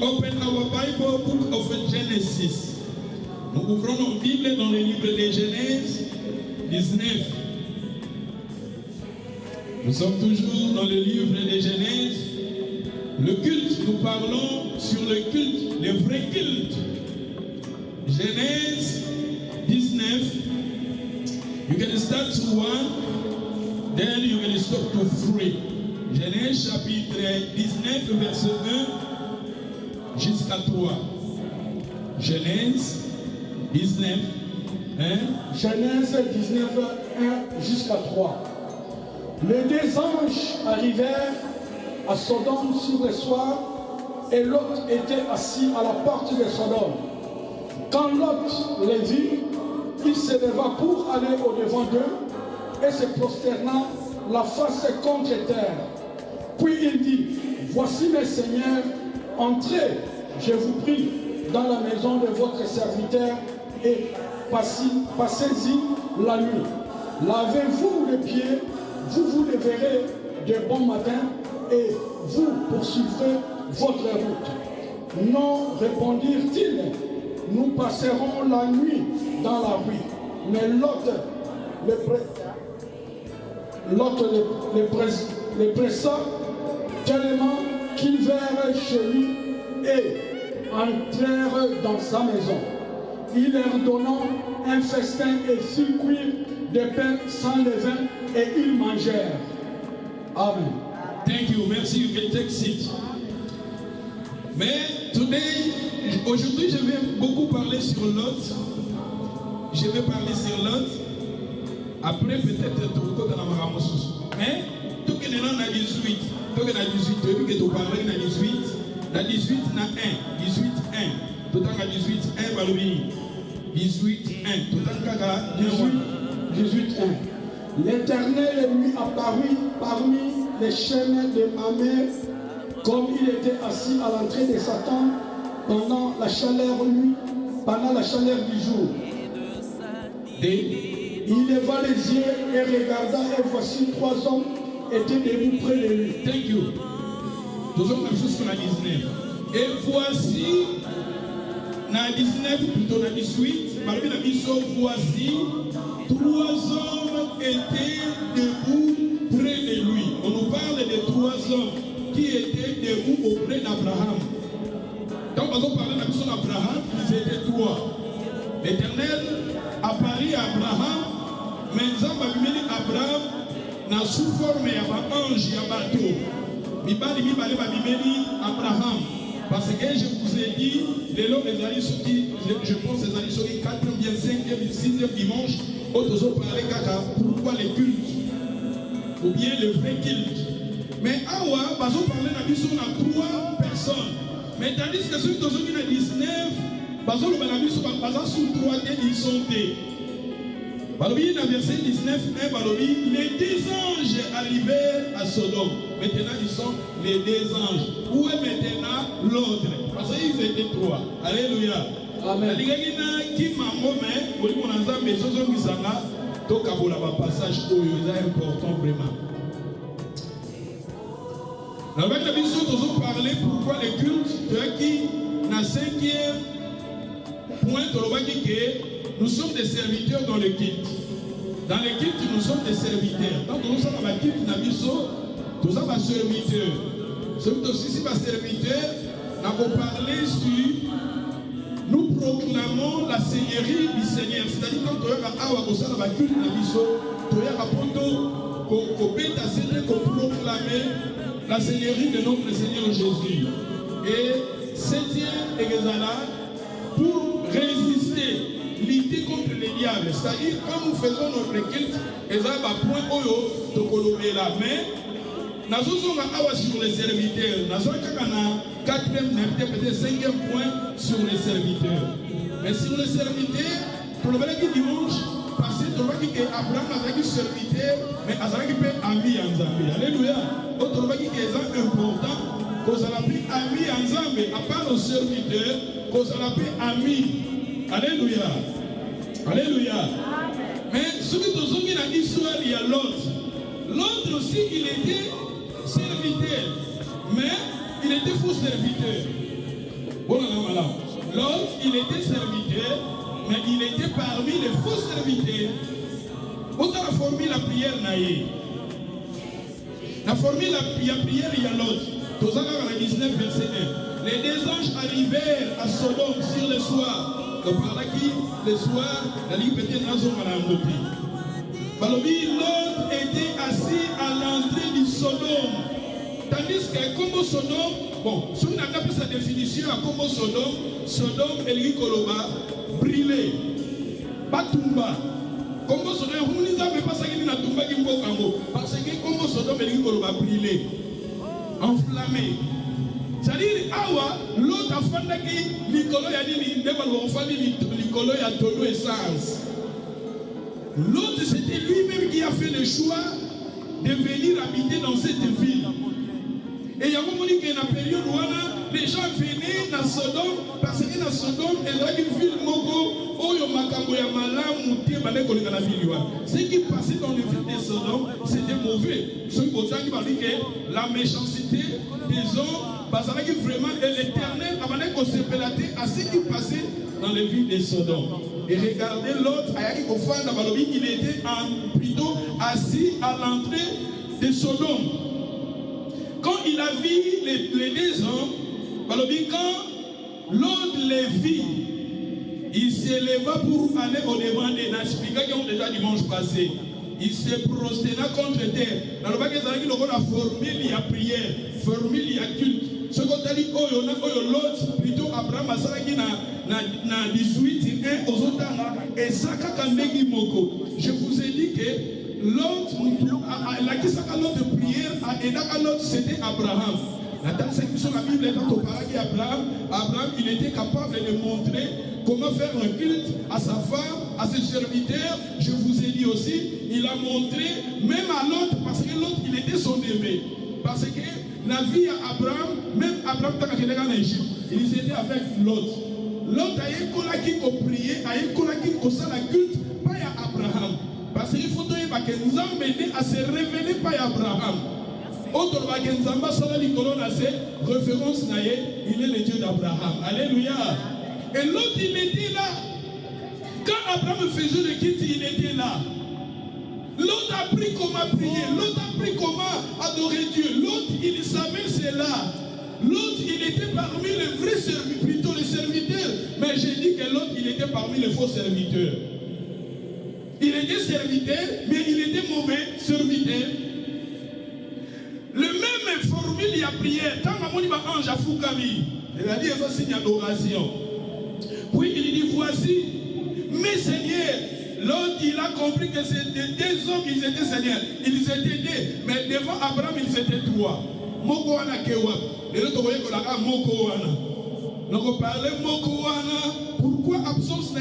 Open our Bible, book of Genesis. Nous ouvrons nos Bibles dans le livre de Genèse 19. Nous sommes toujours dans le livre de Genèse. Le culte, nous parlons sur le culte, le vrai culte. Genèse 19. You can start to 1, then you can stop to 3. Genèse chapitre 19, verset 1 jusqu'à 3. Genèse 19, 1. Genèse 19, 1 jusqu'à 3. Les deux anges arrivèrent à Sodome sur le soir, et Lot était assis à la porte de Sodome. Quand Lot les vit, il se leva pour aller au-devant d'eux et se prosterna la face contre terre. Puis il dit, voici mes seigneurs, entrez, je vous prie, dans la maison de votre serviteur et passez-y la nuit. Lavez-vous les pieds, vous vous leverez de bon matin et vous poursuivrez votre route. Non, répondirent-ils, nous passerons la nuit dans la rue. Mais Lot les pressa tellement qu'ils vinrent chez lui et entrèrent dans sa maison. Il leur donna un festin et fit cuire des pains sans levain et ils mangèrent. Amen. Thank you. Merci. You can take seat. Mais aujourd'hui, je vais beaucoup parler sur Lot. Je vais parler sur Lot. Après, peut-être, tout le monde dans ma ramossus. Mais, tout le monde a 18. Tout le monde a 18. Tu veux que tu parles de 18. La 18 n'a 1. 18, 1. Tout le monde a 18, 1. Balobini. 18, 1. Tout le monde a 18, 1. L'Éternel lui apparut parmi les chaînes de Mamre, comme il était assis à l'entrée de Satan pendant la chaleur du jour. Il leva les yeux et regarda, et voici 3 hommes étaient debout près de lui. Thank you. Nous sommes dans jusqu'à la 19. Et voici, dans la 19, plutôt dans la 18, malgré la mission, voici 3 hommes étaient debout près de lui. On nous parle de 3 hommes qui étaient debout auprès d'Abraham. Donc, on parle de la mission d'Abraham, ils étaient 3. L'Éternel apparut à Abraham, mais nous avons mis Abraham dans sous forme d'un ange, un bateau. Abraham. Parce que je vous ai dit, les lots des alliés, je pense que les alliés sont 4e, bien 5e, 6e dimanche, autres ont parlé pourquoi les cultes, ou bien le vrai culte. Mais Awa, ils ont parlé de 3 personnes. Mais tandis que ceux qui ont 19, ils ont parlé sur 3 ils sont des. Balobi, dans verset 19, les 2 anges arrivèrent à Sodome. Maintenant, ils sont les 2 anges. Où est maintenant l'autre? Parce qu'ils étaient 3. Alléluia. Amen. Passage important vraiment. Dans le émission, nous allons parler pourquoi les cultes qui, dans le 5e point, nous sommes des serviteurs dans le culte. Dans le culte, nous sommes des serviteurs. Donc, nous sommes dans le culte, nous sommes des serviteurs. Nous sommes aussi des serviteurs. Nous avons parlé sur. Nous proclamons la seigneurie du Seigneur. C'est-à-dire, quand tu as un culte, tu as proclamer la seigneurie de notre Seigneur Jésus. Et 7e exala pour résister. Lutter contre les diables, c'est-à-dire quand nous faisons notre culte, et ça va point oyo de colorer la main. Nous sommes sur les serviteurs. Nous sommes 4e, peut-être 5e point sur les serviteurs. Mais sur les serviteurs, pour le dimanche passé, tu vois qu'Abraham a été serviteur, mais il a été ami en Zambie. Alléluia. Autre fois qui est important, qu'on a pris ami en Zambie, à part nos serviteurs, qu'on a pris ami. Alléluia. Alléluia. Mais ce que nous avons dans l'histoire, il y a l'autre. L'autre aussi, il était serviteur, mais il était faux serviteur. L'autre, il était serviteur, mais il était parmi les faux serviteurs. Autant la formule la prière naïe. La formule la prière, il y a l'autre. Dans la 19, verset 1. Les deux anges arrivèrent à Sodome sur le soir. Donc par là qui, le soir, la ligue peut-être dans un malamboté. L'autre était assis à l'entrée du Sodome. Tandis que comme Sodome, bon, si on a appelé sa définition à comme Sodome et l'Ikoloba, brûlé, Batumba. Comme Sodome, vous ne savez pas ça qui n'a tombé qui m'a parce que comme Sodome et l'Ikoloba brûlé, enflammé. C'est-à-dire, awa, l'autre a fait que l'Ikolo a dit, l'Ikolo a donné essence. L'autre, c'était lui-même qui a fait le choix de venir habiter dans cette ville. Et il y a un moment que dans la période où les gens venaient dans Sodome, parce que dans Sodome, il y a une ville ce qui passait dans les villes de Sodome, c'était mauvais. Ceux qui ont dit que la méchanceté des hommes, parce que vraiment l'éternel avait considéré à ce qui passait dans les villes de Sodome. Et regardez l'autre, il était plutôt assis à l'entrée de Sodome. Quand il a vu les deux hommes, quand l'autre les vit, il s'éleva pour aller au devant des nations. Qui ont déjà dimanche passé. Il se prosterna contre terre. Dans le bac, il y a formule, il y a prière, formule, il y a culte. Ce qu'on a dit, l'autre, plutôt Abraham, na 18, 1 aux autres, et Saka Kandegi Moko. Je vous ai dit que l'autre, l'autre prière, et l'autre, c'était Abraham. Dans cette mission, la Bible, quand on parle d'Abraham, il était capable de montrer comment faire un culte à sa femme, à ses serviteurs. Je vous ai dit aussi, il a montré, même à l'autre, parce que l'autre, il était son aimé. Parce que la vie à Abraham, même Abraham, quand il était en Égypte, ils étaient avec l'autre. L'autre a eu qui prier, a eu qui la culte, pas à Abraham. Parce qu'il faut que nous amenions à se révéler pas à Abraham. Autre Bagenzamba, référence, il est le Dieu d'Abraham. Alléluia. Et l'autre, il était là. Quand Abraham faisait le culte, il était là. L'autre a appris comment prier. L'autre a appris comment adorer Dieu. L'autre, il savait cela. L'autre, il était parmi les vrais serviteurs, plutôt les serviteurs. Mais j'ai dit que l'autre, il était parmi les faux serviteurs. Il était serviteur, mais il était mauvais serviteur. Le même formule, il y a prière. Quand on dit ange à Foukami, il a dit un signe d'adoration. Puis il dit voici, mes seigneurs. L'autre, il a compris que c'était deux hommes, ils étaient seigneurs. Ils étaient deux, mais devant Abraham, ils étaient trois. Moko wana kewa. Et l'autre, voyez qu'on a Moko wana. Donc on parlait Moko wana. Pourquoi absence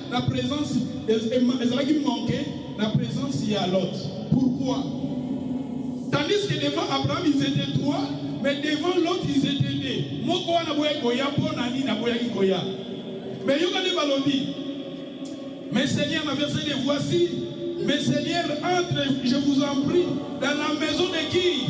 la présence, ils manquait la présence il y a l'autre. Pourquoi? Tandis que devant Abraham, ils étaient trois, mais devant l'autre, ils étaient deux. Moko wana boya koya, ponani na boya koya. Mais il y a des balobi. Mes seigneurs, ma verset de voici, mes seigneurs, entrez, je vous en prie, dans la maison de qui?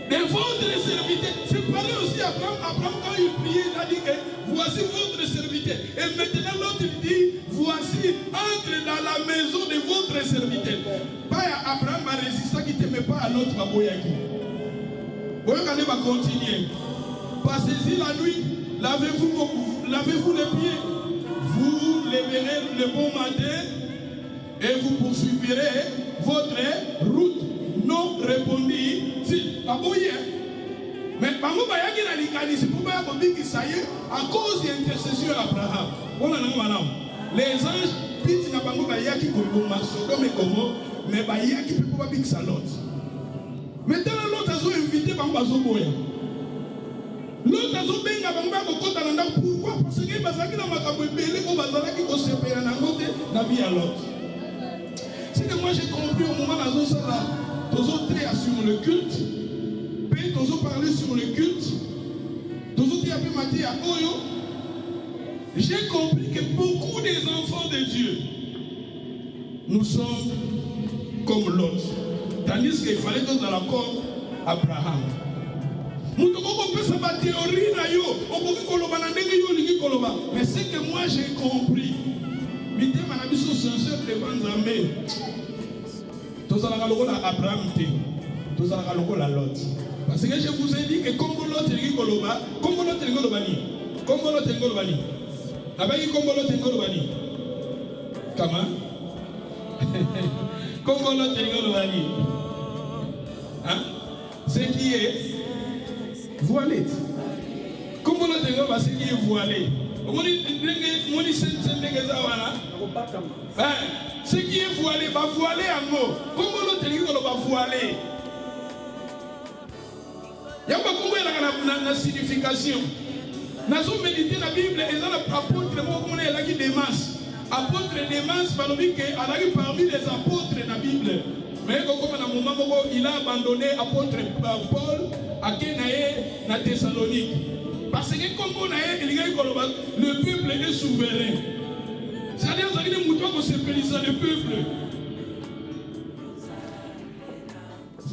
De votre serviteur. C'est pareil aussi à Abraham. Abraham, quand il priait, il a dit que voici votre serviteur. Et maintenant, l'autre dit, voici, entrez dans la maison de votre serviteur. Pas à Abraham a résisté, qui ne t'aimait pas à l'autre, à Boyaki. Boyaki va continuer. Passez-y la nuit, lavez-vous les pieds. Vous lèverez le bon matin et vous poursuivrez votre route. Non, répondit-il. Mais à cause de l'intercession d'Abraham, les anges pitent na bango bayaki koboma Sodome et Gomorrhe, mais bayaki pe pas big salot. Maintenant l'autre a invité bango bazoboya. L'autre a benga bango bakota na ndako. Pourquoi? Parce que bazaki na makambo ebele ko bazalaki ko sepela na ngote na vie à l'autre. C'est que moi j'ai compris au moment nazo sala tozo très sur le culte, puis tozo parler sur le culte, tozo ti appelé Matthieu à Oyo. J'ai compris que beaucoup des enfants de Dieu, nous sommes comme l'autre. Tandis qu'il fallait que dans l'accord Abraham. Mais c'est que moi j'ai compris. Mais c'est sincère devant Zambé. Tous les Abraham, tous les Lot. Parce que je vous ai dit que comme l'autre est Goloba, comme l'autre est Golobani, comme l'autre est Golobani. Avec comme l'autre est Golobani. Comment? Comme l'autre est Golobani. Hein? Ce qui est voilé. Comme l'autre est Golobani, ce qui est voilé. Ce qui est voilé, va voiler en mot. Comme l'autre est Golobani, voilé. Il y a beaucoup de signification. Nous avons médité la Bible et nous avons apôtre Démas. Apôtre Démas, parmi les apôtres de la Bible. Mais comme à un moment, il a abandonné apôtre Paul à Kenaïe, à Thessalonique. Parce que comme on a le peuple est souverain. C'est-à-dire que nous devons se périsser le peuple.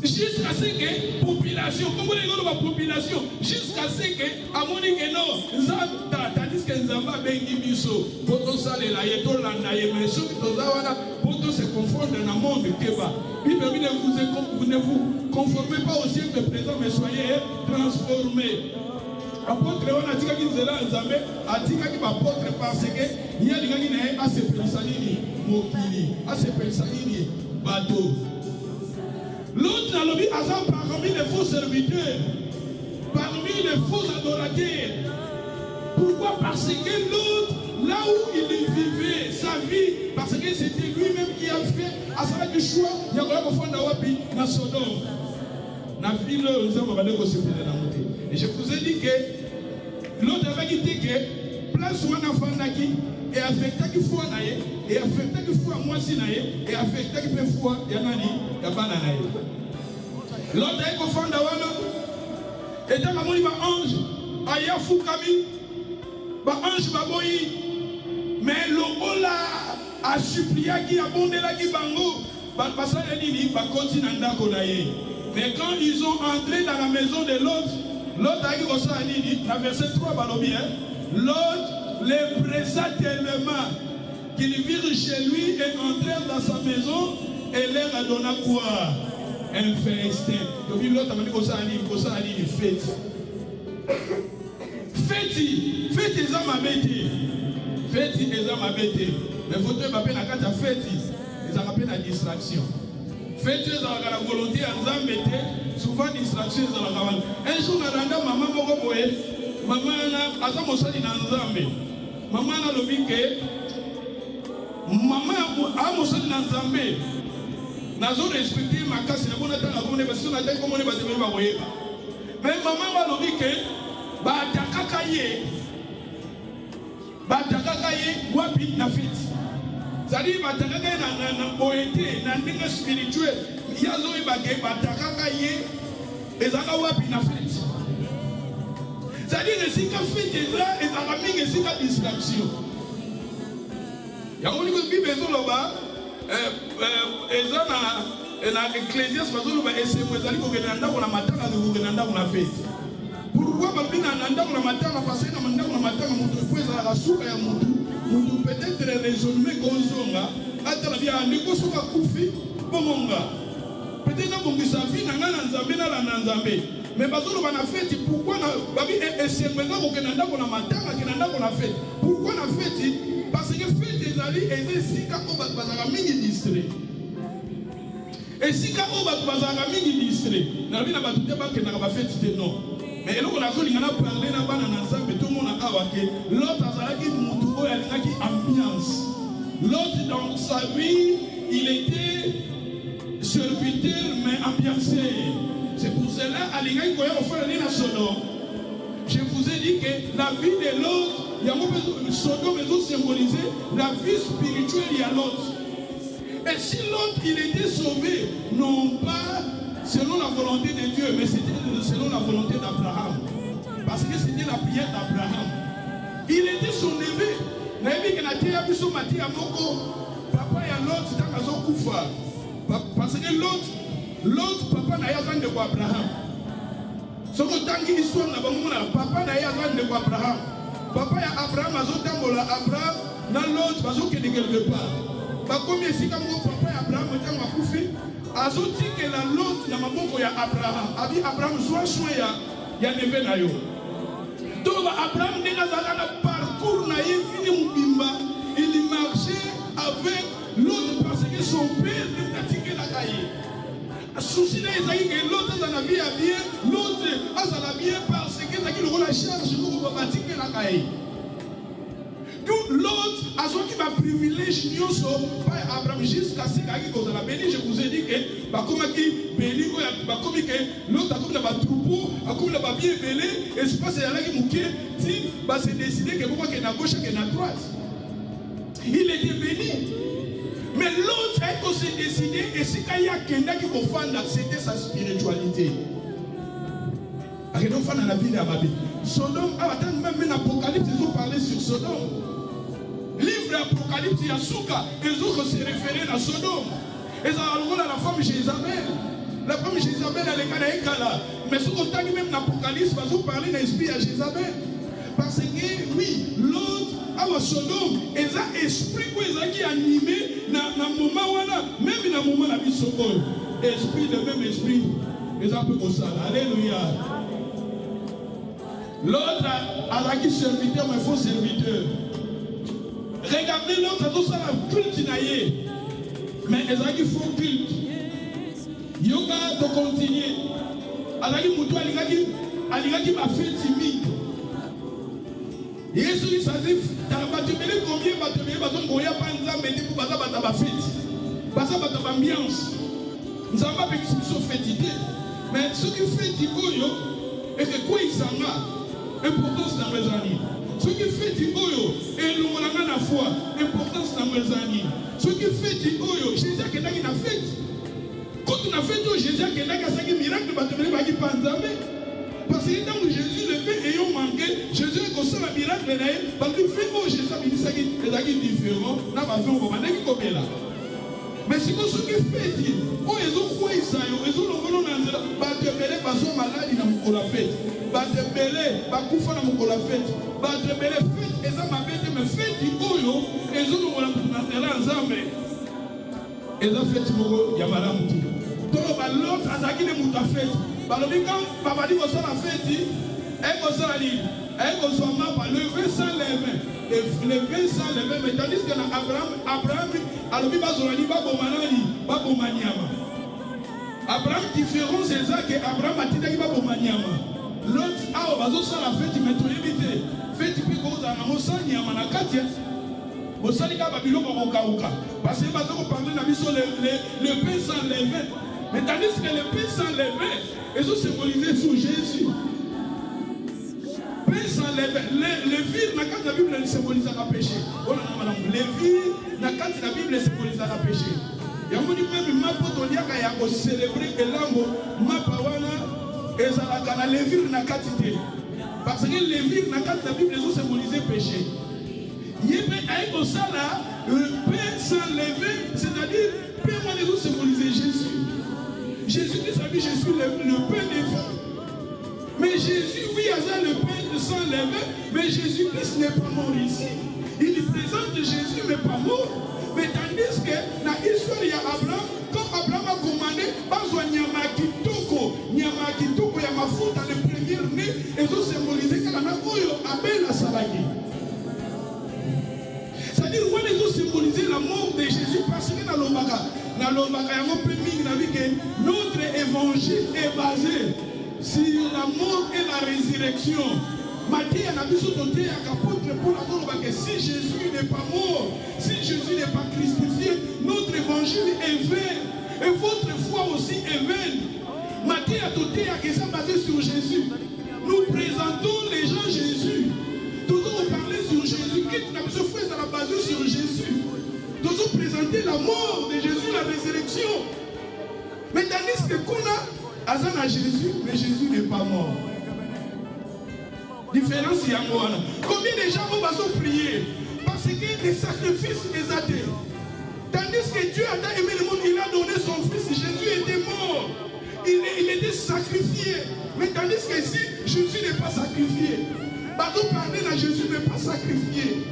Jusqu'à ce que la population, comme on dit la population, jusqu'à ce que, à mon avis, non, tandis que nous avons béni Miso, pour tout ça, les laïcs, tout l'anaïe, mais ceux qui pour tout se confondre dans le monde de Kéba. Vous ne vous conformez pas au siècle présent, mais soyez transformés. Apôtre, on a dit qu'il y a un Zambé, a dit qu'il y a un apôtre parce que il y a des gens qui n'ont pas se périssanini, Mokili, à se périssanini, bateau. L'autre a lobby parmi les faux serviteurs, parmi les faux adorateurs. Pourquoi? Parce que l'autre, là où il vivait sa vie, parce que c'était lui-même qui a fait à sa du choix, il y a un enfant d'Awapi, dans Sodome. Et je vous ai dit que l'autre avait dit que place où on a fait et affecté qu'il faut naïe et affecté qu'il faut à moi si naïe et affecté qu'il peut faut yanani yabana naïe. L'autre est confondé d'awana et dans la moni ba ange aya fukami ba ange baboyi mais le ola a supplié qui a bondé la qui bango ba passer nini ba continue ndako naïe. Mais quand ils ont entré dans la maison de l'autre, l'autre a dit au dans verset 3 balobi l'autre les pressa tellement qu'ils virent chez lui et entrèrent dans sa maison et leur a donné quoi? Un festin. Donc l'autre a dit une fête. Fête les hommes à bêter. Fête les hommes à bêter. Mais il faut que tu m'appelles à quatre fête. Ils appellent la distraction. Fête les hommes à la volonté à Zambé. Souvent distraction. Un jour, on a rendu maman Mogoboé. Maman a Azamosali dans Zambé. Maman a le biquet. Maman a Mosali dans Zambé. Nazo respecté ma casse. La bonne attente, la bonne parce qu'on a dit comment on est battu. Mais maman a le biquet. Batakakaye wapi na fit. C'est-à-dire batakakaye na poété, na ndenge spirituel. Yazo ibake batakakaye ezaka wapi na fit. C'est-à-dire que si ka fit ezra ezaka mingi si ka distraction. Yango ni ko Bible ezoloba ezana na Ecclésiaste bazoloba esemo ezali ko kenda ndako na matanga ko kenda ndako na fit. Pourquoi parce que peut-être raisonner gonzonga atala bien ndiko soka kufi bomonga peut-être bongi sa vie na nzambe na nzambe mais bazolo bana fête pourquoi na babi esembenga ko kenanda ko na matanga kenanda ko na fête pourquoi na fête parce que fête ezali ezesika ko bazaka mingi distrait et sika ko bazaka mingi distrait na bina batute ba kenaka ba fête te non. Mais là, on a parlé dans tout le monde a dit l'autre a une ambiance. L'autre dans sa vie, il était serviteur mais ambiancé. C'est pour cela, je vous ai dit que la vie de l'autre, il y a Sodome symboliser la vie spirituelle, il y a l'autre. Et si l'autre, il était sauvé, non pas selon la volonté de Dieu, mais c'était selon la volonté d'Abraham. Parce que c'était la prière d'Abraham. Il était son neveu. Papa et l'autre, parce que l'autre, l'autre papa n'a pas de Abraham. Ce que tangi histoire n'a pas papa n'a pas de Abraham. Papa ya Abraham azotambola Abraham dans l'autre bazokende quelque part. Ba comme ici comme papa ya Abraham tango akufi azoti que la l'autre na maboko ya Abraham. Abi Abraham soit soin ya neve na yo. Donc Abraham n'est pas dans le parcours naïf, il marchait avec l'autre parce que son père ne pratiquait la cahier. Souci que l'autre a la vie à bien, l'autre a la bien parce que la charge pour pratiquer la cahier. Donc l'autre a ce qui va privilégier par Abraham jusqu'à ce qu'il a béni. Je vous ai dit que l'autre a comme le troupeau, a comme le bien belé, et c'est pas c'est là qui s'est décidé que pourquoi qu'il est à gauche et qu'il est à droite. Il était béni. Mais l'autre a aussi décidé, et c'est qu'il y a quelqu'un qui va faire d'accepter sa spiritualité. Arrêtons de faire dans la vie de Ababi. Sodome, même l'Apocalypse, ils ont parlé sur Sodome. Livre d'Apocalypse, il y a Souka, ils ont se référé à Sodome. Ils ont la femme Jézabel. La femme Jézabel, elle est Kanaïkala. Mais ce qu'on a même dans l'Apocalypse, ils ont parlé d'esprit à Jézabel. Parce que, oui, l'autre, à Sodome, ils ont esprit qui est animé dans le moment où même dans le moment où la vie se pose. Esprit, le même esprit, ils ont pu comme ça. Alléluia. L'autre a qui serviteur, mais faux serviteur. Regardez l'autre, tout ça la culte naïe. Mais ils ont qui font culte. Yoga de continuer. Alaki Moutou Aligaki m'a fait timide. Yesu il s'agit d'abattre combien battements parce qu'on y a pas un zam mais pour baza bataba fête. Baza bataba ambiance. Nous avons pas fait une fête mais ce qui fait Tiboyo et que quoi il s'en va importance dans mes amis. Ce qui fait Tiboyo et le monanga na foi importance dans mes amis. Ce qui fait Tiboyo Jésus qui n'a fait. Quand on a fait Jésus qui n'a pas fait miracle battements qui pas nzambe. Parce que tant que Jésus le fait ayant manqué, Jésus est comme ça la miracle parce que fait Jésus a dit ça qui est différent, n'a pas fait on va dire comme là. Mais c'est que ce qui fait dit, oh ils ont quoi ils ont le nom dans ba te belé ba so malade na moko la fête. Ba te belé ba kufa na moko la fête. Ba te belé fête et ça m'a bête mais fête oyo ils ont le terrain nzambe. Et ça fête moko ya malamu tout. Donc ba l'autre azaki ne muta fête. Balobi quand papa dit que ça la fête, elle que ça dit, elle que ça m'a le vin sans levain, le vin sans levain, mais tandis que Abraham, alobi bazolani babomaniama. Abraham différence c'est ça que Abraham a dit qu'il babomaniama. L'autre a bazo ça la fête mais tout éviter. Fête puis cause à mosani ama na katia. Mosani ka babilo ko kauka. Parce que bazo ko parler na biso le pain sans levain. Mais tandis que le pain sans levain, ils ont symbolisé sur Jésus. Pain sans levain. Les villes, dans la Bible, symbolisent le péché. Les villes, dans la Bible, symbolisent le péché. Il y a même ma potolia qui a célébré que l'ango, ma pawana, et ça la les villes dans la parce que les villes dans la Bible, ils ont symbolisé le péché. Il y a un ça là, le pain sans levain, c'est-à-dire, pain, ils ont symbolisé Jésus. Jésus-Christ a dit, je suis le pain des femmes. Mais Jésus, oui, il a le pain sans levain, mais Jésus-Christ n'est pas mort ici. Il présente Jésus, mais pas mort. Mais tandis que dans l'histoire, il y a Abraham, quand Abraham a commandé, Bazwa Nyamakitoko, il y a ma faute dans le premier né, et ils ont symbolisé que la Nakoyo Abel a salagé. C'est-à-dire, ils ont symbolisé la mort de Jésus parce que dans l'Ombaka, notre évangile est basé sur la mort et la résurrection. Matthieu a dit que si Jésus n'est pas mort, si Jésus n'est pas crucifié, notre évangile est vain. Et votre foi aussi est vaine. Matthieu a dit que ça basé sur Jésus. Nous présentons les gens Jésus. Toujours parler sur Jésus. Quitte la mission fait à la base sur Jésus. Toujours présenter la mort de Jésus, la résurrection. Mais tandis que qu'on a Azan à Jésus, mais Jésus n'est pas mort. Différence il y a moi. Combien de gens vont prier parce que les sacrifices des athées. Tandis que Dieu a tant aimé le monde, il a donné son fils. Jésus était mort. sacrifié. Mais tandis que ici, Jésus n'est pas sacrifié. Bateau parler à Jésus n'est pas sacrifié.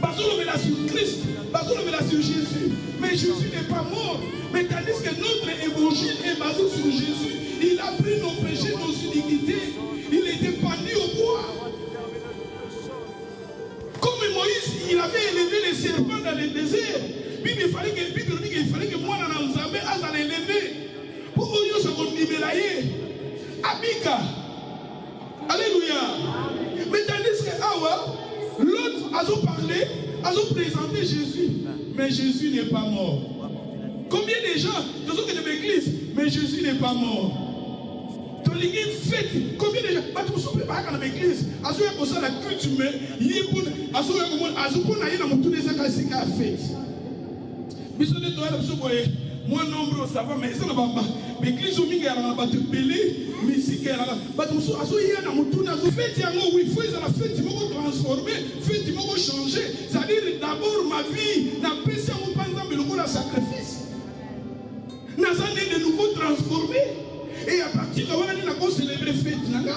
Bateau le met là sur Christ. Bateau le met là sur Jésus. Mais Jésus n'est pas mort. Mais tandis que notre évangile est basé sur Jésus. Il a pris nos péchés, nos iniquités. Il était pendu au bois. Comme Moïse, il avait élevé les serpents dans le désert. Puis il fallait que moi, dans nous à l'élever. Pour que nous soyons libérés. Abika. Alléluia. Mais tandis que l'autre a parlé, a présenté Jésus. Mais Jésus n'est pas mort. Combien de gens, de ceux qui sont dans l'église, mais Jésus n'est pas mort. Combien de gens, tu ne sais pas dans l'église, à ce moment la culte, mais il est pour à ce moment il y a tout des gens qui ont fait. Mais ce n'est pas moi nombre ça va mais ça ne va pas l'église au milieu de la belé musique là ba tu so aso ya na mutu na zo fête yango oui faut la fête tu vas transformer fête tu vas changer ça veut dire d'abord ma vie na pesa mo panza meloko la sacrifice na ça de nouveau transformé et à partir de là on a célébrer fête nanga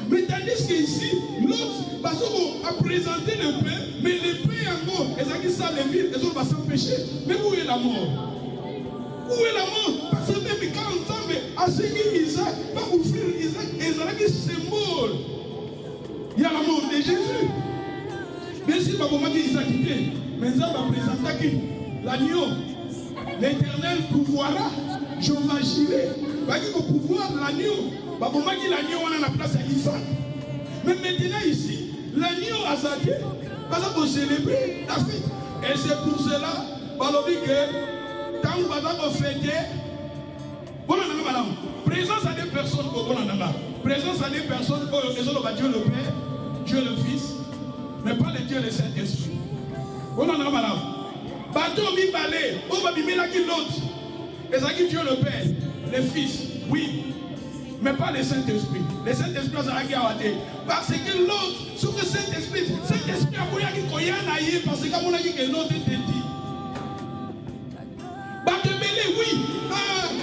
mais tandis que ici l'autre parce qu'on a présenté le pain mais le pain yango ezaki ça les villes les autres va s'empêcher mais où est la mort? Où est la mort? Parce que même quand ensemble, à ce qui Isaac va offrir Isaac, Isaac est symbole. Il y a la mort de Jésus. Bien sûr, Baboma dit Isaac était, mais ça va présenter l'agneau. L'Éternel pouvoira, je vais agir. Va dire au pouvoir de l'agneau. Baboma dit l'agneau, on a la place à Isaac. Mais maintenant ici, l'agneau a zaté, parce qu'on célébrer la fête. Et c'est pour cela, Balobi que. Quand vous avez fêté, présence à des personnes, présence à des personnes, Dieu le Père, Dieu le Fils, mais pas le Dieu le Saint-Esprit. Bateau mi balé, on va mimer là qui l'autre. Et ça qui Dieu le Père, le Fils, oui, mais pas le Saint-Esprit. Le Saint-Esprit ça a gardé. Parce que l'autre, sur le Saint-Esprit a voulu qu'il y ait parce que mon ami que l'autre était dit. Oui,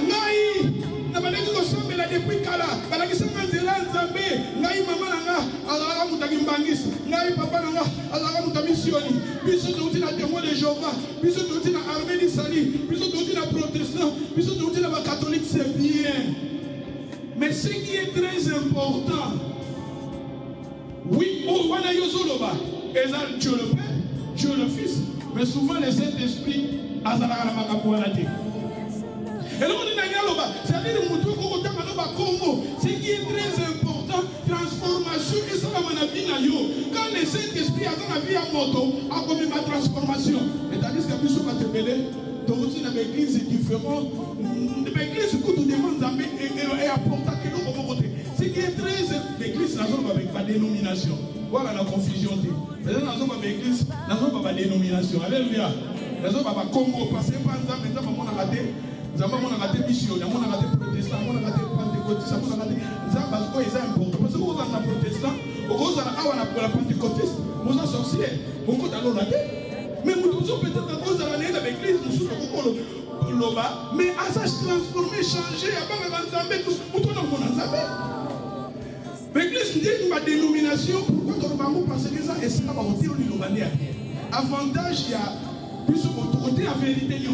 ngai na balaki ko sombela depuis kala balaki sanga nzela nzambe ngai mama nanga azalaka mutaki mbangisi ngai papa nanga azalaka mutamisioni biso tuti na témoin de Jéhovah biso tuti na armée d'Israël biso tuti na protestant biso tuti na catholique c'est bien mais ce qui est très important oui on va na yozoloba ezal Dieu le Père Dieu le Fils mais souvent le Saint-Esprit azalaka na makapuana te. Et là, on dit c'est-à-dire ce qui est très important, transformation, et ça va la vie. Quand le Saint-Esprit a dans la vie à moto, a commis ma transformation. Mais tandis que Bishop va te mêler, ton aussi dans l'église est différent. L'église coûte devant Zambé et apporte à quel autre côté. Ce qui est très. L'église n'a pas avec ma dénomination. Voilà la confusion. Mais là, n'a pas l'église, n'a pas ma dénomination. Alléluia. N'a pas Congo, parce que par exemple, nous avons raté. Nous avons raté mission, nous avons raté protestant, nous avons raté pentecôtiste, nous avons raté. Nous avons quoi ils ont important. Parce que vous êtes protestant, vous êtes la pentecôtiste, vous êtes sorcier, vous êtes raté. Mais nous sommes peut-être à cause de l'année de l'église, nous sommes au bas, mais à ça se transformer, changer, à part l'ensemble, tout le monde ensemble. L'église dit ma dénomination, pourquoi tu vas me passer ça et ça va voter au Libanais. Avantage, il y a plus de côté la vérité.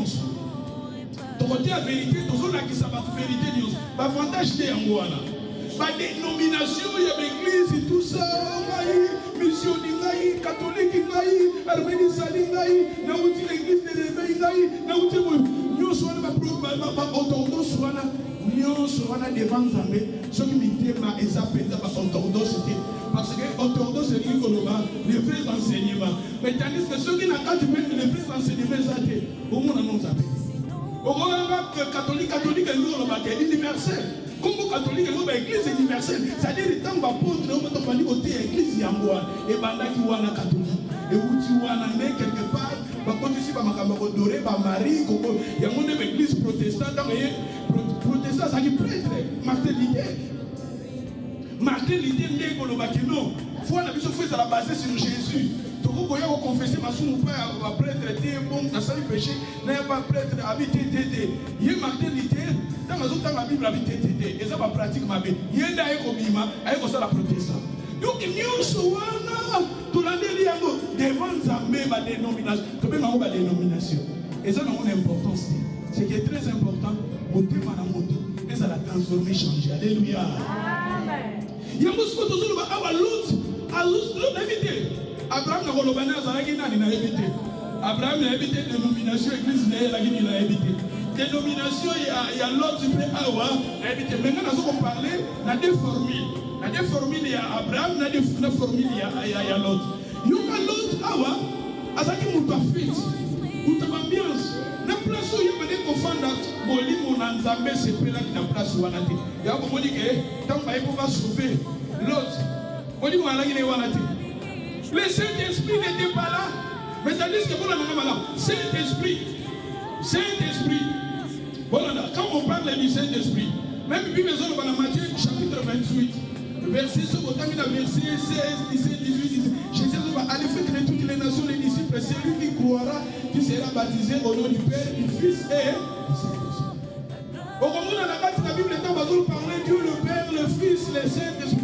Côté la vérité, toujours là qui ça va vérité news. Avantage de Angoana. Ma dénomination, il y a l'église et tout ça. Mission d'Ingaï, catholique Ingaï, Arménie Salingaï, Naouti l'église de l'éveil, Naouti nous sommes ma orthodoxe, nous sommes devant Zambé. Ce qui m'était ma ezapeta ma orthodoxe, parce que orthodoxe c'est les vrais enseignements. Mais tandis que ceux qui n'ont pas les vrais enseignements, au monde non Zambé. Au catholique est universel. Comme catholique, l'église est universelle. C'est-à-dire que tant que l'apôtre a dit que l'église est et bandaki wana catholique. Et où tu wana quelque part, quand tu sais pas ma doré, Marie, il y a mon église protestante, protestant, ça qui prêtre, Martin l'idée. Martin l'idée, mais non. Foi la mission fait à la base sur Jésus. tokokoya ko confesser masumu pa ba prêtre te bon na sali péché na ba prêtre habité tété yé martelité dans mazo tanga Bible habité tété et ça ba pratique mabe yenda eko bima ayeko sala protestant donc nyonso wana tolandeli yango devant Nzambe ba dénomination to be ba dénomination et ça non importance ce qui est très important motema na moto et ça la transformer changer alléluia amen yango siko tozolo ba awa Lot évité Abraham n'a pas évité. Abraham a évité dénomination, église n'a évité. Dénomination, il y a l'autre qui a évité. Maintenant, nous allons parler de deux formules. Il y a deux formules, il y a Abraham, il y a deux formules, il y a l'autre. Il y a l'autre, il y a l'autre, il y a ambiance. Na place où il y a des confondants, Boli mon Nzambe c'est pas là qui na place où on a été. Il y a beaucoup de que tant qu'on va sauver l'autre. Boli mon Nzambe qui est là. Le Saint-Esprit n'était pas là. Mais tandis que voilà, Saint-Esprit. Voilà, quand on parle du Saint-Esprit, même dans Matthieu chapitre 28, verset 16, 17, 18, Jésus va aller faire de toutes les nations les disciples. C'est lui qui croira, qui sera baptisé au nom du Père, du Fils et du Saint-Esprit. Au moment dans la Bible, on va parler Dieu le Père, le Fils, le Saint-Esprit.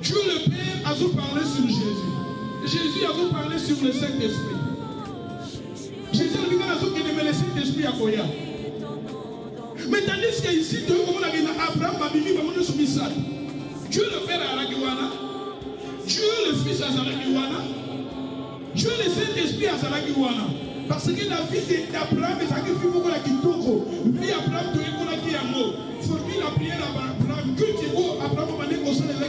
Dieu le Père a parlé sur Jésus. Jésus a parlé sur le Saint-Esprit. Jésus a dit que le Saint-Esprit a Koya. Mais tandis qu'ici, Abraham a mis Dieu le Père a la Guiwana. Dieu le Fils a la Guiwana. Dieu le Saint-Esprit a la Guiwana. Parce que la vie d'Abraham est ce qui fait beaucoup la Kitoko. Vie Abraham de Ekola qui a mot. Formule la prière à Abraham. Cultivo Abraham a dit qu'on s'en est là.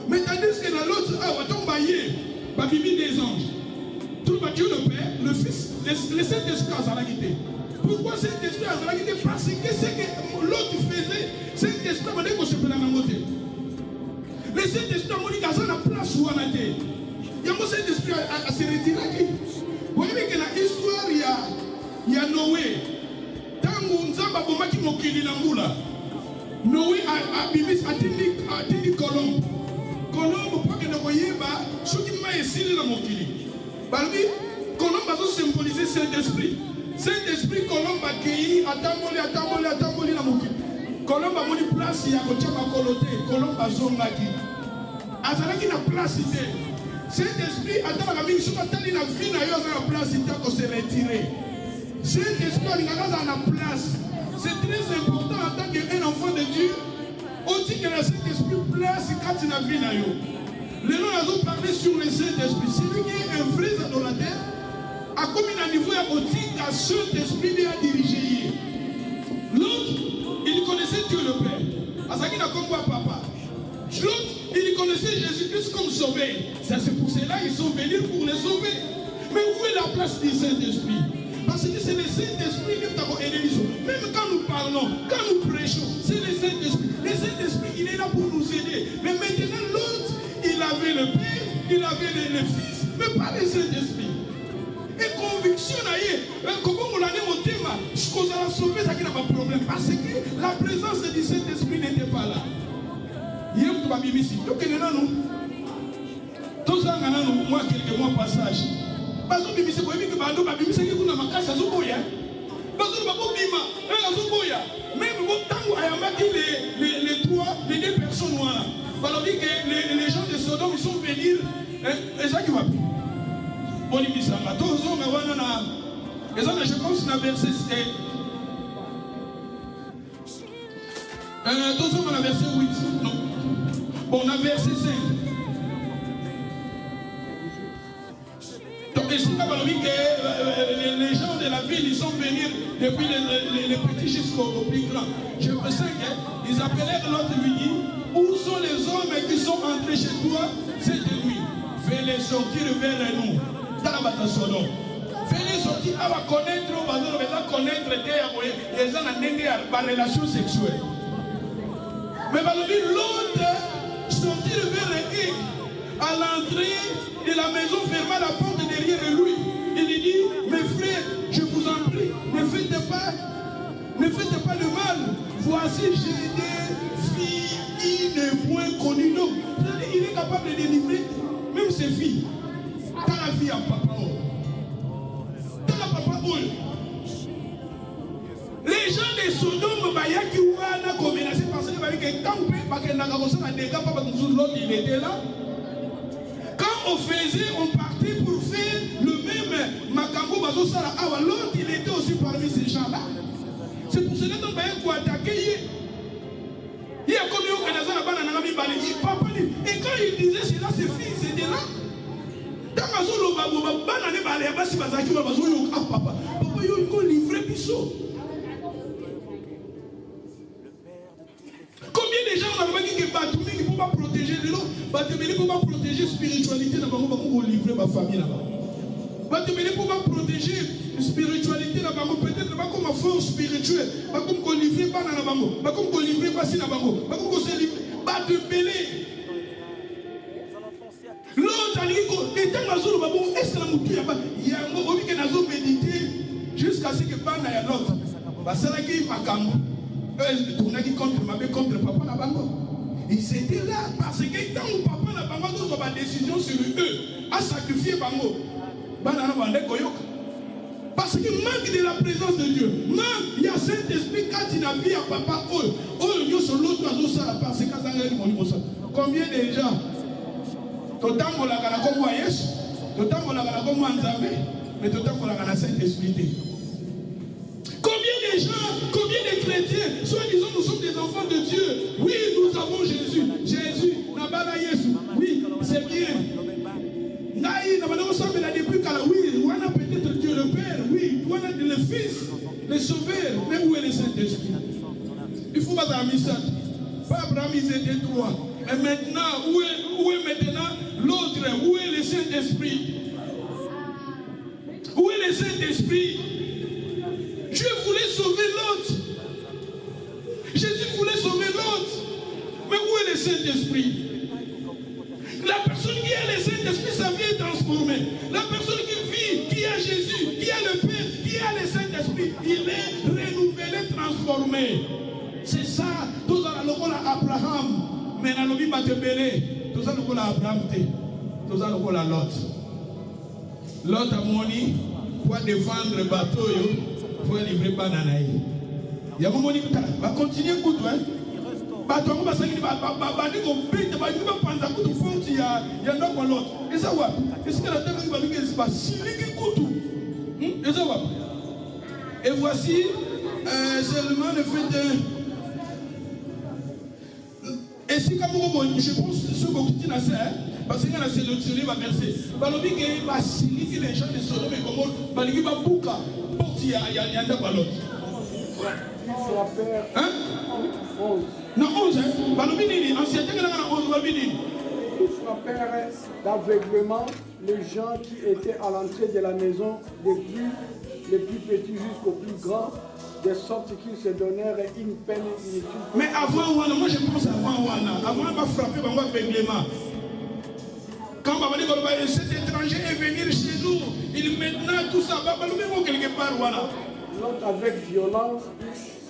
Mais tandis que dans l'autre, on Bibi des anges. Tout le Dieu le Père, le Fils, le Saint-Esprit a la guidée. Pourquoi Saint-Esprit a la guidée? Parce que c'est que l'autre faisait, Saint-Esprit a dit qu'on se peut la montée. Le Saint-Esprit a dit qu'on a la place où on a été. Il y a un Saint-Esprit à se retirer. Vous voyez que dans l'histoire, il y a Noé. Tant qu'on a bombardi Mokili Namboula. Noé a attendu Colombe. Colombe, pour que nous voyions, ce qui m'a essayé dans mon kili. Colombe a symbolisé Saint-Esprit. Saint-Esprit, Colombe a accueilli, attamboli dans mon kili. Colombe a mis place, il y a un coloté. Colombe a zongaki. Azalaki na place. Saint-Esprit, attends la vie, si on attend la vie, il y a une place, il faut se retirer. Saint-Esprit, il y a une place. C'est très important en tant qu'un enfant de Dieu. On dit que le Saint-Esprit place quand il a vu là. Les gens ont parlé sur le Saint-Esprit. Celui qui est un vrai adorateur, a comme un niveau à dire qu'à Saint-Esprit il a dirigé. L'autre, il connaissait Dieu le Père. À ça qu'il a comme papa. L'autre, il connaissait Jésus-Christ comme sauveur. C'est pour cela qu'ils sont venus pour les sauver. Mais où est la place du Saint-Esprit? Parce que c'est le Saint-Esprit qui t'a aidé. Même quand nous parlons, quand nous prêchons, c'est le Saint-Esprit. Le Saint-Esprit, il est là pour nous aider. Mais maintenant, l'autre, il avait le Père, il avait le Fils, mais pas le Saint-Esprit. Et conviction, comment on l'a dit mon thème, ce qu'on a sauvé, ça qui n'a pas de problème. Parce que la présence du Saint-Esprit n'était pas là. Il y a un peu ici. Donc, nous, tous les gens, moi, quelques mois passage. Parce que nous avons dit que nous avons dit que nous avons dit que nous même quand les deux personnes noires, alors dit que les gens de Sodome ils sont venus et ça qui va plus. Bon, il dit ça. Je pense à verset 8. Non. Bon, on a verset 5. Donc, ici, les gens de la ville, ils sont venus depuis les petits jusqu'au plus grand. Je sais qu'ils appelèrent l'autre lui dit, où sont les hommes qui sont entrés chez toi cette nuit? Fais-les sortir vers nous. Dans la bataille Sodome. Fais-les sortir à connaître, les gens ont des relations sexuelles. Mais l'autre sortir vers eux à l'entrée de la maison, ferma la porte derrière lui. Il lui dit, mes frères, je vous en prie, ne faites pas de mal. Voici, j'ai des il n'est point connu. Donc, il est capable de délivrer même ses filles. T'as la fille à papa. T'as la papa. Les gens de Sodome, qui ont menacé parce que quand il était là. Quand on faisait, on partait pour faire le même Makambo Bazosara. L'autre, il était aussi parmi ces gens-là. C'est pour cela qu'on va attaquer. Il y a comme et quand il disait cela, ses filles étaient là. Papa, il a livré Bissot. Combien de gens ont dit que Batoumi ne peut pas protéger de l'eau, Batoumi ne peut pas protéger la spiritualité, on va livrer ma famille là-bas. Batoumi ne peut pas protéger la spiritualité là-bas, peut-être pas comme un fond spirituel, pas comme qu'on livre pas dans la bango, pas comme qu'on livre pas si la bango, pas comme qu'on se livre, Batoumi. L'autre a dit que étant dans le babou, est-ce que la mouture il y a un mot qui est dans le méditer jusqu'à ce que pas dans l'autre. Parce que là qui est pas comme tourner contre papa la bango. Ils étaient là parce que tant que papa la bango nous avons une décision sur eux à sacrifier bango. Parce qu'il manque de la présence de Dieu. Manque, il y a Saint-Esprit quand il a vu à papa sur l'autre parce que combien de gens total on la gana comme Yesu, total on la gana comme Nzambe, mais total on la gana Saint-Esprit. Combien de gens, combien de chrétiens, soi-disant nous sommes des enfants de Dieu. Oui, nous avons Jésus. Jésus, Nabala Yesu. Oui, c'est bien. Naï, Nabala Osambe la depuis qu'à oui, on a peut-être Dieu le Père, oui, on a le Fils, le Sauveur, mais où est le Saint-Esprit? Il faut pas la mise. Pas Abraham, ils étaient trois. Et maintenant, où est maintenant l'autre? Où est le Saint-Esprit? Où est le Saint-Esprit? Dieu voulait sauver l'autre. Jésus voulait sauver l'autre. Mais où est le Saint-Esprit? La personne qui a le Saint-Esprit, sa vie est transformée. La personne qui vit, qui a Jésus, qui a le Père, qui a le Saint-Esprit, il est renouvelé, transformé. C'est ça. Tous à Abraham. Mais dans le Bible, tous à Abraham, tous à Lot. Lot a moni pour défendre le bateau. Pour livrer bananaï. Il y a un moment où va continuer coup toi. Bateau va s'agir va dire qu'on paye va dire pas prendre coup de fond il y a donc l'autre. Et ça va. Est-ce que la terre va dire que c'est pas si les couteau. Et ça va. Et voici seulement le fait de et si comme je pense ce que tu as fait parce que la sélectionné va verser. Balobi que va signifier les gens de Sodome et Gomorrhe, balobi va bouka. Il y a un tableau. Hein? Non, 11. Balobini, ancien temps, il y a 11 Balobini. Ils frappèrent d'aveuglement les gens qui étaient à l'entrée de la maison, les plus petits jusqu'aux plus grands, de sorte qu'ils se donnèrent une peine inutile. Mais avant Wana, moi je pense avant Wana. Avant, on va frapper d'aveuglement. Quand cet étranger est venu chez nous, il maintenant tout ça va quelque part voilà. L'autre avec violence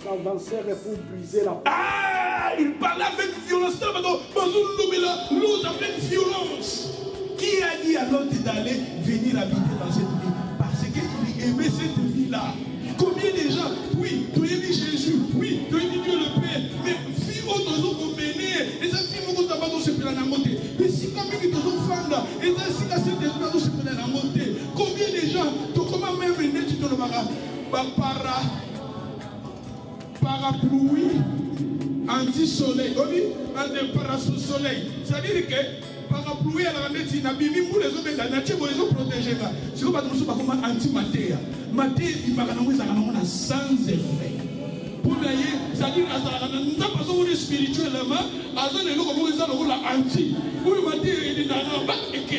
s'avancèrent pour briser la porte. Ah, il parlait avec violence. L'autre avec violence. Qui a dit à l'autre d'aller venir habiter dans cette ville? Parce qu'il aimait cette ville-là. Combien de gens? Oui, tu as dit Jésus. Oui, tu as dit Dieu le Père. Mais fille autres ont mené. Et ça fait beaucoup de temps se prendre en côté. Mais si quand même ils te ont fanda, et ça si la cette esprit se prendre en côté. Combien de gens? Tu comment même venir tu te le parapluie anti-soleil. Oui, anti-parasol-soleil. C'est-à-dire que parapluie à la nature, n'a pas mis pour les hommes de la nature pour les hommes protéger. C'est comme un anti-matéria. Matéria, il va y sans effet. Pour gagner, c'est-à-dire que nous n'avons pas besoin spirituellement, à ce niveau, nous avons la anti. Oui, matéria, il est dans la bas et que.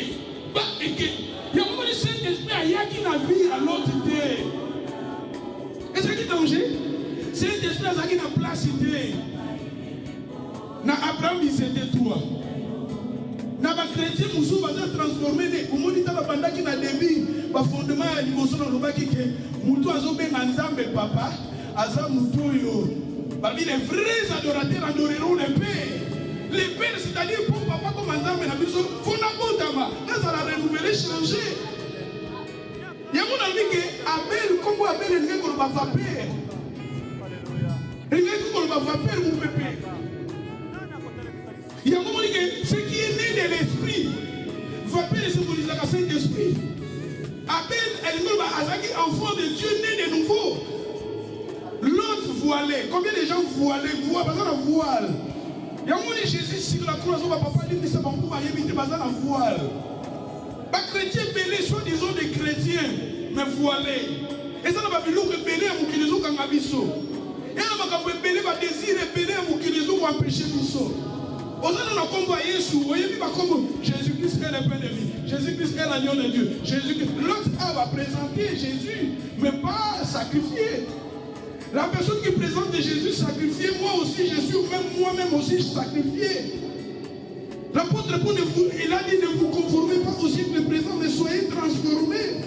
Il y a un moment de Saint-Esprit, il y a qui n'a vu à l'autre idée. Est-ce qu'il y a danger? Saint-Esprit, il y a qui n'a place idée. Na Abraham, ils étaient trois. Na ba chrétien, nous va transformer des. Au monde, il y a banda qui n'a débit. Ba fondement, il y a l'émotion dans le bas qui est. Moutou a zobé nzambe papa. Aza moutou yo. Parmi les vrais adorateurs adoreront les pères. Les pères, c'est-à-dire pour papa comme Andam et Nabiso, il faut n'abotama. Là, ça va renouveler, changer. Il y a mon ami qui est Abel, comme Abel, il y a qu'on va faire père. Il y a qu'on va faire père, mon pépé. Il y a mon ami qui ce qui est né de l'esprit, va père symboliser le Saint-Esprit. Abel, elle-même, Azaki, enfant de Dieu, né de nouveau. L'autre voilé. Combien de gens voilés voient? Parce qu'on a voile. Il y a un moment Jésus sur la croix, on va papa dire que c'est bon pour éviter parce qu'on a voile. Pas chrétien belé, soit disons des chrétiens, mais voilés. Et ça n'a pas pu nous rebeller à mon kilisou quand abisso. Et on va pas belé, va désirer belé à mon kilisou pour empêcher tout ça. Aux autres, on a combat Jésus. Vous voyez, pas comme Jésus-Christ est le Père de vie. Jésus-Christ est l'agneau de Dieu. Jésus-Christ. L'autre va présenter Jésus, mais pas sacrifier. La personne qui présente Jésus sacrifié, moi aussi je suis, même moi-même aussi je sacrifié. L'apôtre Paul, il a dit ne vous conformez pas au siècle présent, mais soyez transformés.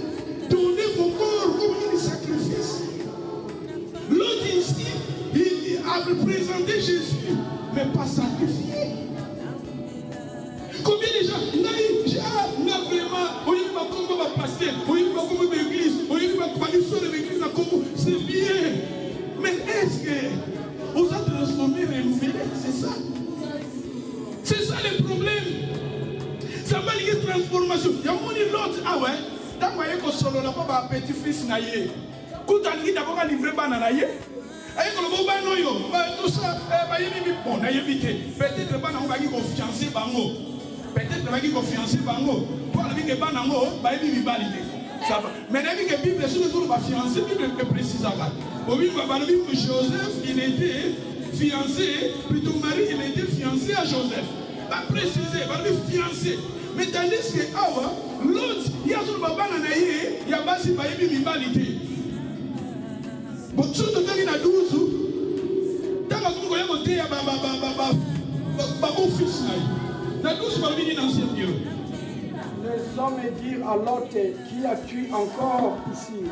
Donnez vos corps comme un sacrifice. L'autre ici, il a présenté Jésus, mais pas sacrifié. Combien de gens, n'a vraiment, oui, pas comme va passer, oui, pas comme l'église, oui, pas comme l'église, c'est bien. Mais est-ce que vous a transformé, renouvelé? C'est ça. C'est ça le problème. Ça va lier transformation. Il y a mon l'autre, ah ouais, tant que vous solo là pas petit-fils naïe. Quand on dit d'abord à livrer banana naïe. Et quand on va noyo, tout ça, bah il bon, naïe vite. Peut-être pas on va y confiancer bango. Peut-être on va y confiancer bango. Pour la vie que banango, bah il va validé. Ça va. Mais la vie que Bible sur les autres va fiancer, Bible est précise à ça. Au Bible que Joseph, il était fiancé, plutôt Marie, il était fiancé à Joseph. Pas précisé, il va fiancé. Mais tandis que Awa, l'autre, il y a sur le baba nanaïe, il y a basi baïbi mibalité. Bon, tout le temps, il y a 12 ans. Tant que vous voyez mon thé, il y a mon fils. Il y a 12 ans, il y a un ancien Dieu. Les hommes dirent à Lot, qui as-tu encore ici?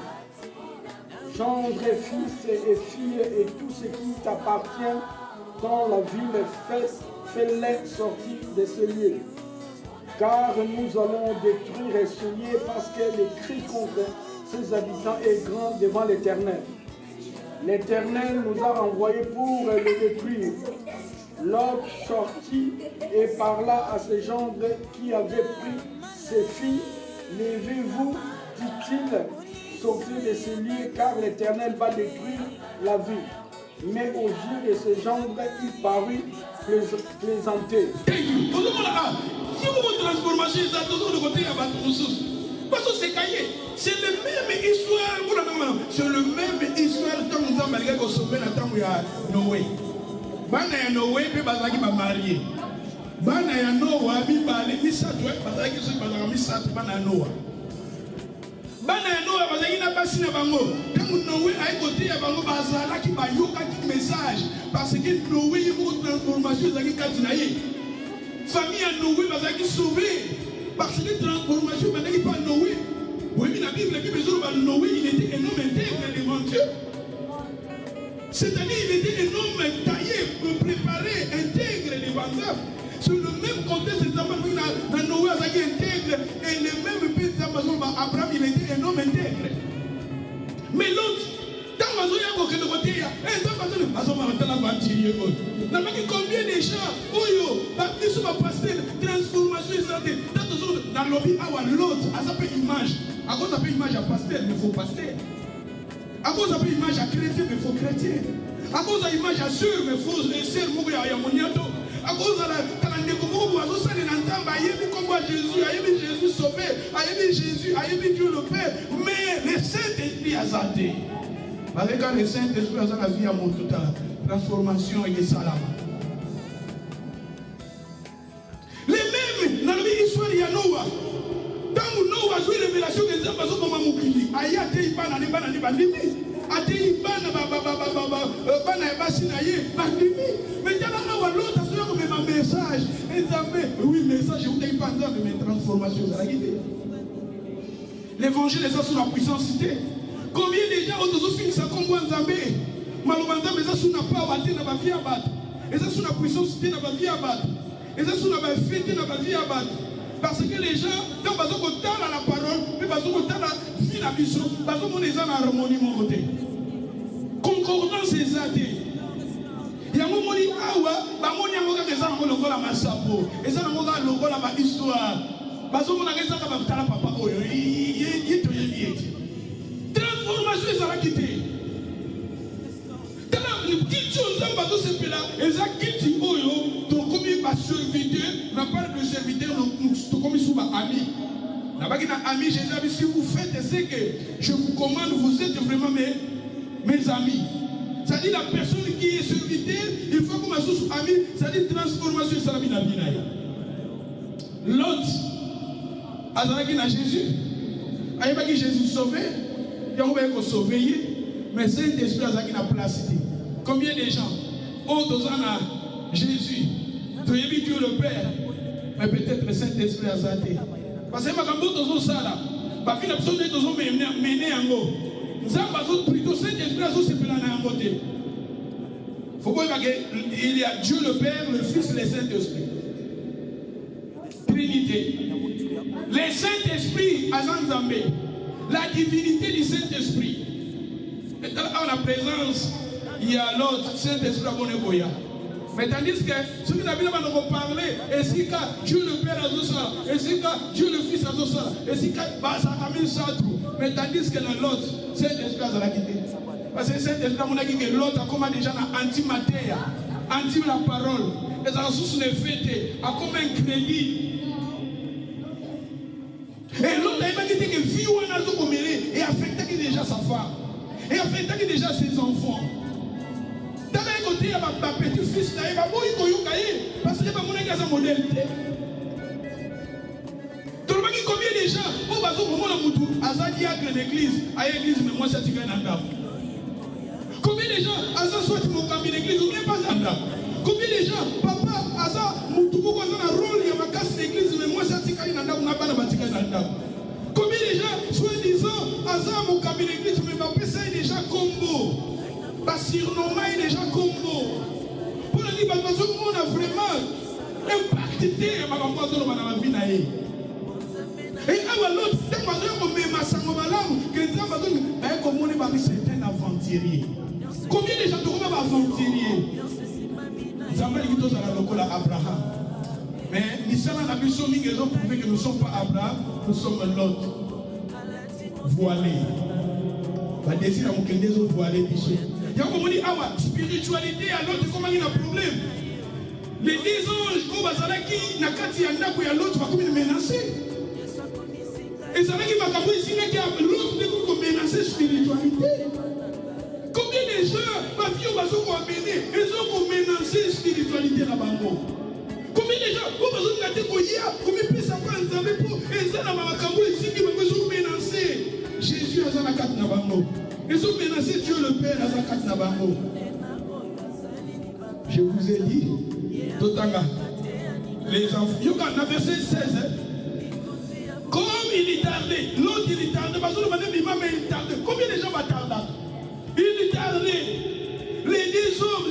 Gendre, fils et filles et tout ce qui t'appartient dans la ville, fais-les sortir de ce lieu. Car nous allons détruire ce lieu parce que le cri contre ses habitants est grand devant l'Éternel. L'Éternel nous a envoyés pour le détruire. Lot sortit et parla à ses gendres qui avaient pris ses filles. Levez-vous, dit-il, sortez de ce lieu, car l'Éternel va détruire la ville. Mais aux yeux de ses gendres, il parut plaisanter. Si vous transformation, ça toujours de côté à Batoussous. Parce que c'est caillé. C'est le même histoire. C'est le même histoire quand nous avons malgré qu'on sauve la temps où il y a Noé. Bana ya Noé pe bazaki ba marié. Bana ya Noah bi ba le misatu bazaki so bazaka misatu bana ya Noah. Bana ya Noah bazaki na basi na bango. Quand Noé a écouté ya bango bazalaki ba yokaki message parce que Noé y a transformation zaki katina ye. Famille à Noé bazaki sauvé parce que transformation bazaki pas Noé. Oui, mais la Bible dit Noé il était un homme intègre devant Dieu. C'est-à-dire qu'il était un homme taillé, préparé, intègre devant Dieu. Sur le même contexte, dans Noé qui intègre et le même pays Abraham, il était un homme intègre. Mais l'autre, dans ma zone, il y a un côté, combien de gens, transformation, dans le lobby, l'autre, à sa image. À cause de la image à pasteur, il faut pasteur. À cause de l'image à chrétien, mais il faut chrétien. À cause de l'image à sœur, mais il faut sœur mourir à Yamoniato. À cause de la découverte, à cause de Jésus sauvé, Jésus, Dieu le Père. Mais le Saint-Esprit a zaté. Parce que quand le Saint-Esprit a zaté, la vie a monté toute la transformation et les salama. Les mêmes, dans l'histoire, il y a Noah. Tant que Noah a joué la révélation des hommes, parce que comme Moukili, Aya te ibana ne bana ne bandimi, ate ibana bana basinaye bandimi. Mais quand on a l'autre, c'est comme un message. Oui, message, je vous dis pas de mes transformations à la guidée. L'évangile est sur la puissance cité. Combien de gens ont toujours fini ça comme Zambé? Malobanza mais ça sous na pas abattre na ba vie abattre. Et ça sous na puissance dans ba vie abattre. Et ça sous na ba fête dans ba vie abattre. Parce que les gens quand ils ont à la parole, mais ils ont à la vie la vision, ils ont les en harmonie mon côté. Concordance c'est ça. Il y a un moment où il y a des gens qui ont ma sapo, et ça n'a pas ma histoire. Parce qu'on a des gens qui ont papa. Transformation, ça va quitter. Qui chose là, et ça quitte Oyo, ton commis va serviteur, n'a pas de serviteur, ton commis sous ma ami. N'a pas ami, Jésus a dit si vous faites ce que je vous commande, vous êtes vraiment mes amis. C'est-à-dire la personne qui est serviteur, il faut qu'on soit ami, c'est-à-dire transformation, ça la vie. L'autre, Azaraki n'a Jésus, Aïba qui Jésus sauvé, il y a un sauvé, mais c'est un esprit Azaraki n'a placé. Combien de gens, autres en Jésus, tu as vu Dieu le Père, mais peut-être le Saint-Esprit Azaraki. Parce que ma campagne de Sala, ma fille n'a pas besoin de mener en haut. Nous avons plutôt Saint-Esprit Azaraki c'est en côté. Il faut voir qu'il y a Dieu le Père, le Fils et le Saint-Esprit. Trinité. Le Saint-Esprit Azanzambé. La divinité du Saint-Esprit. Et dans la présence, il y a l'autre Saint-Esprit Abonéboya. Mais tandis que ceux qui n'avaient pas parlé, et si Dieu le Père a ça, et si Dieu le Fils a ça, et si ça a mis ça tout. Mais tandis que dans l'autre, Saint-Esprit a la quitté. Parce que Saint-Esprit a dit que l'autre a comme déjà anti-matéria, anti la parole. Et ça a sous les fêtes, a comme un crédit. Et l'autre a dit que vie ou un azo coméré et affecté déjà sa femme. Et affecté déjà ses enfants. Dans un côté, il y a ma petit-fils, il y a parce que il y a un modèle. Combien de gens, au bas au moment où Azadi a créé l'église, à l'église, mais moi, ça tient un andam. Combien de gens, Azad soit mon cabinet l'église, ou bien pas andam. Combien de gens, papa, Azad, Moutoukou, Azad, un rôle, il y a ma casse l'église, mais moi, ça tient un andam, on n'a pas de bâtiment andam. Combien de gens, soi-disant, Azad, mon cabinet l'église, mais ma PC est déjà combo. Pas surnommé est déjà combo. Pour le dire, parce que on a vraiment impacté ma vie. Et à l'autre, c'est parce qu'on met ma sango malam, que nous avons comme on est parmi certains aventuriers. Combien de gens sont aventuriers? Nous avons dit que nous sommes Abraham. Mais nous sommes la mission qui ont prouvé que nous ne sommes pas Abraham, nous sommes l'autre. Voilé. La désir à mon des autres voilés. Il y a comme on dit, spiritualité à l'autre, comment il y a un problème? Les 10 anges, comme Bazalaki, Nakati, Yandakou, et l'autre, va comme il menacer. Et ça veut dire que l'autre peut menacer la spiritualité. Combien de gens, ma vie, on va se mener, ils ont menacé la spiritualité là-bas. Combien de gens, on va se dire combien de personnes ont été pour et ça, ils ont menacé Jésus à Zanakat Nabango. Ils ont menacé Dieu le Père à Zanakat Nabango. Je vous ai dit, Totanga, les enfants, il y a un verset 16. Comme il est tardé, l'autre il est tardé, parce que le madame il est tardé. Combien de gens vont tarder? Il est tardé. Les hommes,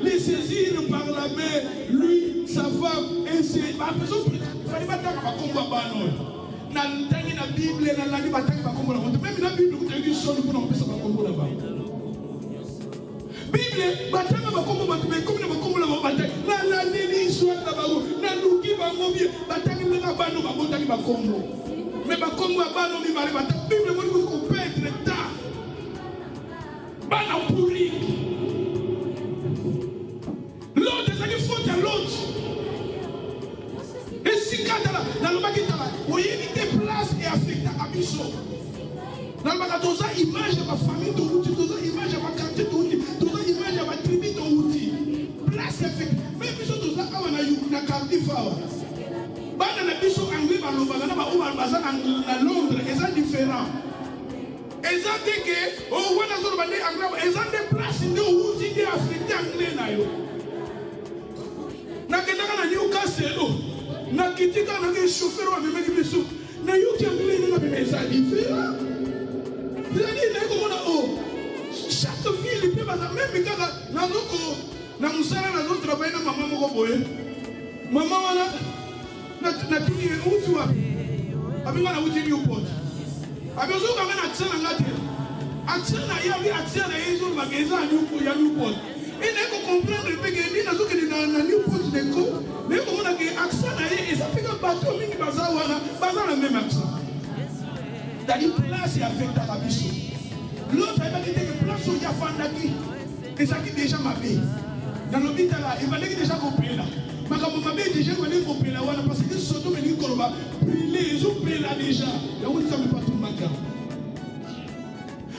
les saisirent par la main, lui, sa femme, et c'est. Il fallait pas attendre à combat. Dans la Bible, dans la Bible, même la Bible, vous avez dit seul pour n'empêcher pas combat là-bas. Bible, bataille va combat, mais comme on va combat bataille, la déni soit là-bas, la nous qui va mourir, bataille ne va pas nous bataille va combat. Mais va combat va nous mi bataille. Bible vous dit qu'on perd le temps. Bana pourri. L'autre, c'est qu'il faut à l'autre. Et si quand dans le baguette là, vous y avez place et affecté à Bisso. Dans le baguette, tu as image de ma famille, tu as image de ma quartier, tu as image de ma tribu, tu as place et affecté. Mais Bisso, tu as un quartier fort. Dans le Bisso anglais, dans le Londres, c'est différent. Et ça dit que, oh, on a sur le anglais, et ça des places où tu es affecté anglais. Nakendaka na Newcastle, nakitika na ke chauffeur wa memeki biso. Na yoki anglais na bimeza différent. C'est-à-dire na komona oh chaque ville peut même quand na musala na zo travailler na maman moko boye maman wana na tuni utu wa abinga na uti Newport abezo kama na tsana ngate atsana ya atsana yezo mageza ya Newport ene ko comprendre pe que ni na zo ke na Newport neko mais comment na ke aksana ye ça fait que bateau mingi baza na même accent dali place et affecte à biso l'autre a dit que place où il y a fandaki et ça qui déjà m'a payé dans l'hôpital là il fallait déjà compris là mais comme m'a payé déjà il fallait compris là parce que surtout mais Nicolas va brûler ils ont payé là déjà là où ça me pas tout matin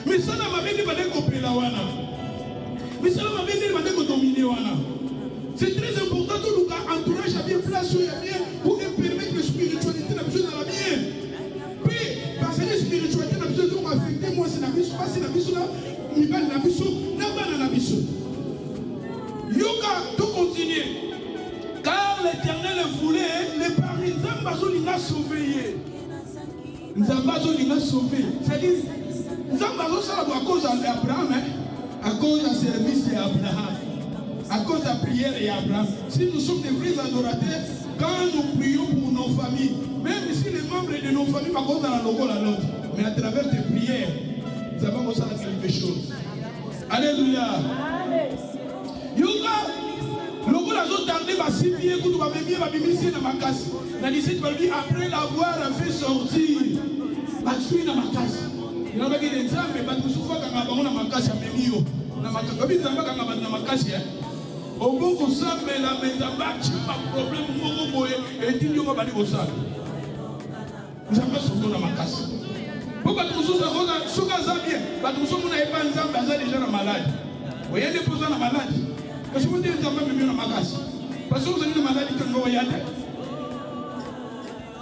mais ça n'a m'a payé il fallait compris là mais ça m'a payé il fallait dominer c'est très important que nous entourage à bien place où il y a bien pour permettre la spiritualité la besoin dans la bien puis parce que la spiritualité la besoin de affecter moi c'est la mission pas c'est la mission là il va la mission n'a pas la mission yoga tout continuer car l'Éternel voulait les paris Zambazo l'a sauvé Zambazo l'a sauvé c'est-à-dire Zambazo ça à cause d'Abraham à cause du service d'Abraham à cause de la prière d'Abraham. Si nous sommes des vrais adorateurs, quand nous prions pour nos familles, même si les membres de nos familles par contre dans la logo la nôtre, mais à travers tes prières, nous avons aussi quelque chose. Alléluia. Yoga, logo la zone tardée va si bien que tu vas bien ma bible ici dans ma casse. La disciples va lui après l'avoir fait sortir, va tuer dans ma casse. Il y a des gens mais pas tout souvent quand on a ma casse à Mémio. Na makabi zamba kanga na makasi oboko sambe la mezamba chipa problème moko boye et nyonga bali kosala zamba soto na makasi pourquoi tu sosa roza soka zabie ba tu somo na epa nzamba za déjà na malade oyende poza na malade parce que vous dites zamba mimi na makasi parce que vous êtes na malade que ngo yate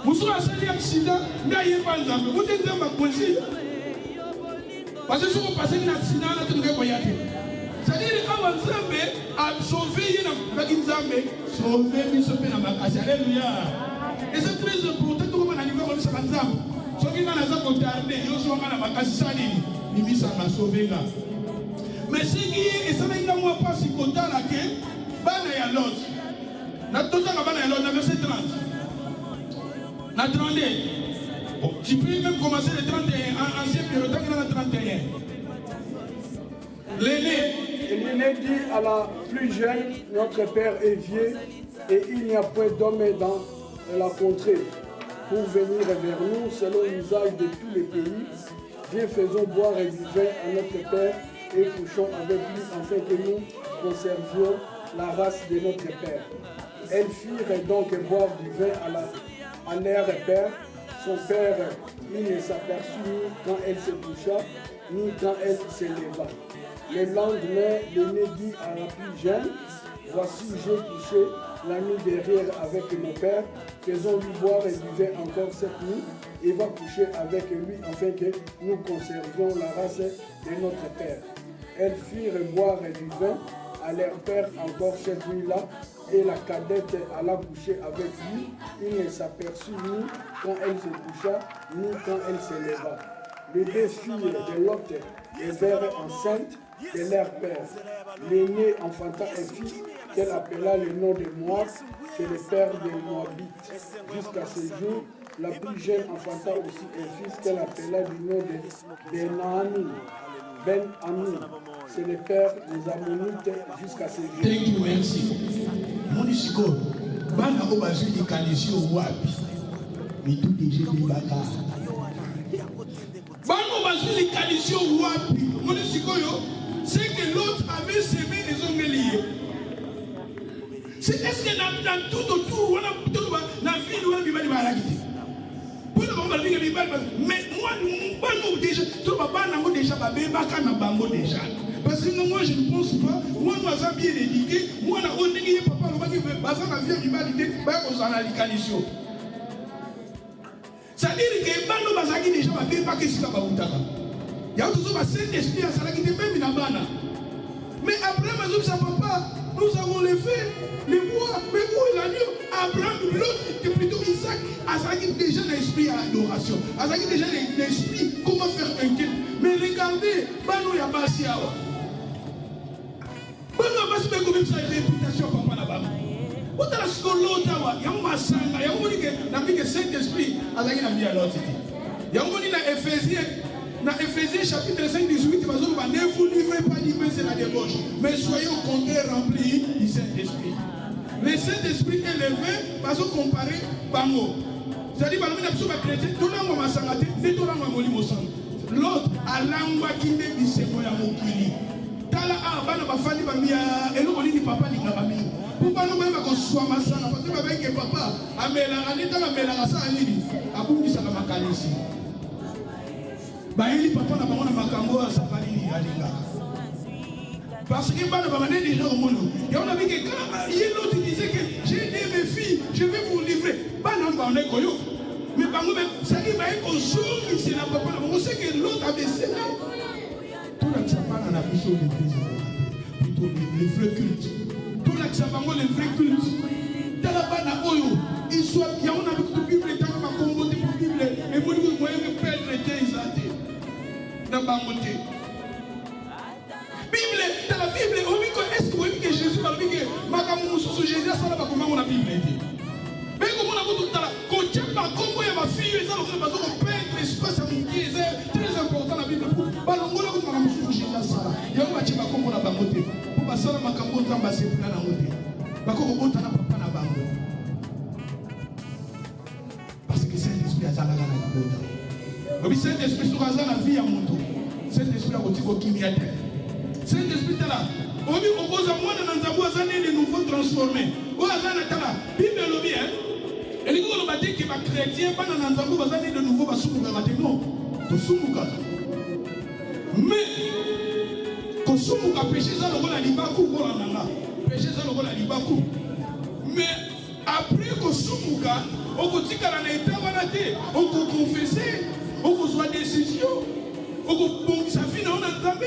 muso asali accident nda yepa nzamba vous dites zamba kwesi parce que si vous passez un accident là tu ne peux pas y aller. C'est-à-dire quand Nzambe a sauvé Nzambe, sauvé Misope na makasi. Alléluia. Et c'est très important que vous n'arrivez pas à Nzambe. Ce qui va nous retarder, yo so na makasi sali ni misa na sauvé là. Mais ce qui est ça n'a moi pas si content là que bana ya lot. Na tota na bana ya lot na verset 30. Na 32. Tu peux même commencer le 31, ancien période, dans le 31. L'aîné dit à la plus jeune, notre père est vieux et il n'y a point d'homme dans la contrée pour venir vers nous selon l'usage de tous les pays. Viens, faisons boire et du vin à notre père et couchons avec lui afin que nous conservions la race de notre père. Elles firent donc boire du vin à leur père. Son père, il ne s'aperçut ni quand elle se coucha, ni quand elle se leva. Le lendemain, l'aîné dit à la plus jeune, voici, j'ai couché la nuit derrière avec mon père, faisons-lui boire et du vin encore cette nuit, et va coucher avec lui afin que nous conservions la race de notre père. Elles firent boire du vin à leur père encore cette nuit-là, et la cadette alla coucher avec lui. Il ne s'aperçut ni quand elle se coucha, ni quand elle se leva. Les deux filles de Lot devinrent enceintes de leur père. L'aînée enfanta un fils qu'elle appela le nom de Moab, c'est le père des Moabites. Jusqu'à ce jour, la plus jeune enfanta aussi un fils qu'elle appela du nom de Ben-Ami, c'est le père des Ammonites jusqu'à ce jour. Thank you, merci. Monisiko, bana obazu di kalisio wapi. Mitu deje bibaka. Bana obazu di kalisio wapi. Monisiko yo, c'est que l'autre avait semé les ongeliers. C'est est-ce que dans tout autour, on a tout la ville où on vit dans la vie. Mais moi, nous déjà, tout le monde déjà, déjà. Parce que moi, je ne pense pas, moi, nous sommes bien éduqués, moi, on a dit papa, on a dit, c'est-à-dire que Bano Bazaki déjà va bien pas que c'est là-bas. Il y a toujours un Saint-Esprit à Salaki de même Nabana. Mais après, papa, nous avons les faits, les bois, mais où est l'agneau? Abraham, l'autre, c'est plutôt Isaac, Azaki déjà l'esprit à l'adoration. Azaki déjà l'esprit, comment faire un culte. Mais regardez, Bano Yabasiawa. se met comme ça une réputation papa là-bas. Où t'as la scolota, il y a un massanga, il y a un monique, que Saint-Esprit a la vie à l'autre. Il y a un monique dans Éphésiens chapitre 5, 18, ne vous livrez pas livrez, c'est la débauche. Mais soyez au contraire remplis du Saint-Esprit. Le Saint-Esprit est levé parce qu'on compare Bango. C'est-à-dire que nous sommes chrétiens, tout le monde est sangate, tout le monde est sang. L'autre, à l'angwa qui est bissé pour la mokili. Tala a bana bafani bamia, et nous on dit papa ni ngabami. Pourquoi nous même qu'on soit masana parce que avec papa, amela anita la mela la sa nini, abundi sa makalisi. Baili papa na bango na makambo sa bali alinga. Parce que bana bamane déjà au monde. Et on a vu que quand l'autre disait que j'ai aidé mes filles, je vais vous livrer. Bana bana koyo. Mais bango même ça qui va être au jour c'est la papa na bango c'est que l'autre avait cela. Tout la tsapa na biso l'église. Plutôt le vrai culte. Tout la tsapa bango le vrai culte. Tala bana oyo, il soit il y a on a beaucoup de Bible tant ma combo de Bible et moi vous voyez perdre les isaté. Dans bangoté. Bible, dans la Bible, on dit que est-ce que vous voyez que Jésus va dire que Makamou sous Jésus ça va comment on a Bible dit. Mais comment on a tout là, quand tu as combo et ma fille, ça on va perdre l'espace à mon pied, c'est très important la Bible pour balongola comme Makamou sous Jésus ça. Il y a un petit combo na bangoté. Pour passer la Makamou tamba c'est pour la bangoté. Bakoko on tana papa na bango. Parce que Saint-Esprit a zala na bangoté. Le Saint-Esprit sur la vie à mon tour. Saint-Esprit a aussi qui m'y a terre. Saint-Esprit est là. On dit au cause de moi, dans un année de nouveau transformés. Au hasard, la Bible le dit, et les gens qui ont dit que les chrétiens, pendant un année de nouveau, va souffrir. Non, tu souffres. Mais, quand tu souffres, péché, ça le rôle à l'Ibakou, péché, ça le rôle à l'Ibakou. Mais, après que tu souffres, on peut dire qu'à la état, on peut confesser, on peut soit décision, on peut sa vie dans un temps.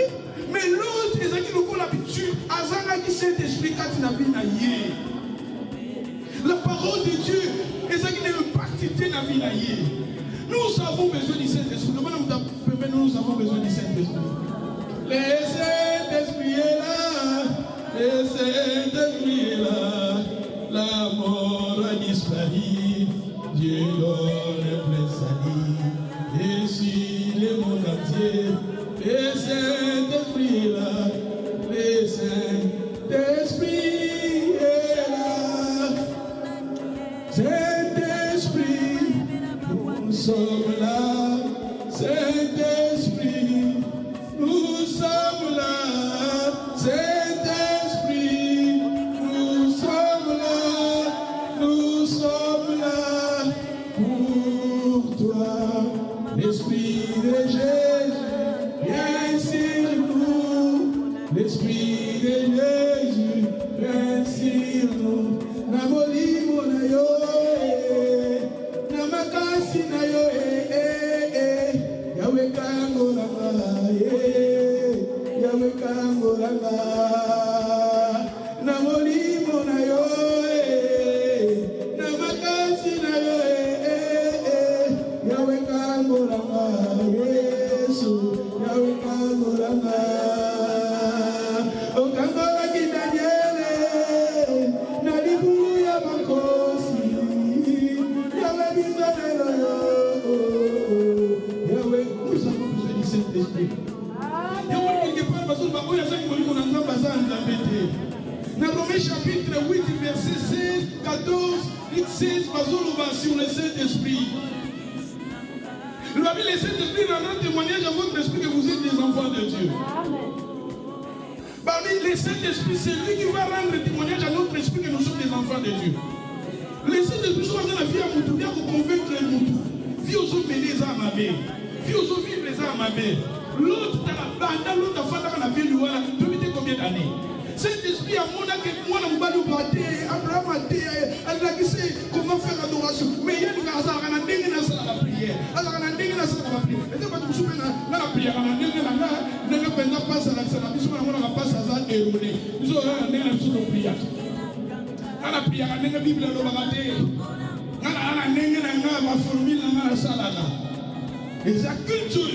Mais l'autre, ils ont dit l'habitude, Azana qui s'est expliqué à la vie naïe. La parole de Dieu, ils ont dit une partie de la vie naïe. Nous avons besoin du Saint-Esprit. Nous avons besoin du Saint-Esprit. Le Saint-Esprit est là. Le Saint-Esprit est là. La mort a disparu. Dieu donne plein salut. Et si le monde entier. Le Saint-Esprit est là, le Saint-Esprit est là, Saint-Esprit, nous sommes là, Saint-Esprit, nous sommes là, Saint-Esprit, nous sommes là, pour toi, l'Esprit de Jésus. Viens sur nous, l'Esprit de Jésus, viens sur nous. Namoli monayo, namakasi nayo, Yahweh kangolanga, Yahweh kangolanga. Namoli monayo, namakasi nayo, Yahweh kangolanga, Yesu. Yahweh kangolanga, okangolanga ki Daniele, na libulu ya makosi, Yahweh bizalelo yo, Yahweh, nous avons besoin du Saint-Esprit. Yahweh quelque part parce que bah oya ça qui m'a dit qu'on entend pas ça en Zambété. Dans Romains chapitre 8 verset 16, 14, 16, basolo sur le Saint-Esprit. Le Saint-Esprit rendra témoignage à votre esprit que vous êtes des enfants de Dieu. Parmi les Saint-Esprit, c'est lui qui va rendre témoignage à notre esprit que nous sommes des enfants de Dieu. Les Saint-Esprit sont dans la vie à Moutou, bien pour convaincre les Moutou. Vie aux autres mener les armes à main. Vie aux autres vivre les armes à main. L'autre, dans la bande, l'autre, dans la vie, tu sais combien d'années? Saint-Esprit a mon que moi, on va nous battre. Abraham a dit, Allah qui sait comment faire l'adoration. Mais il y a des gens qui ont la prière. Alors, on a des gens qui ont la prière. Et c'est pas tout le monde dans la prière. On a des gens qui ont pas ça. On n'a pas ça erroné. Nous avons des gens qui ont la prière. On a prière, on a la Bible, on a la formule, on a la salle. Les cultures,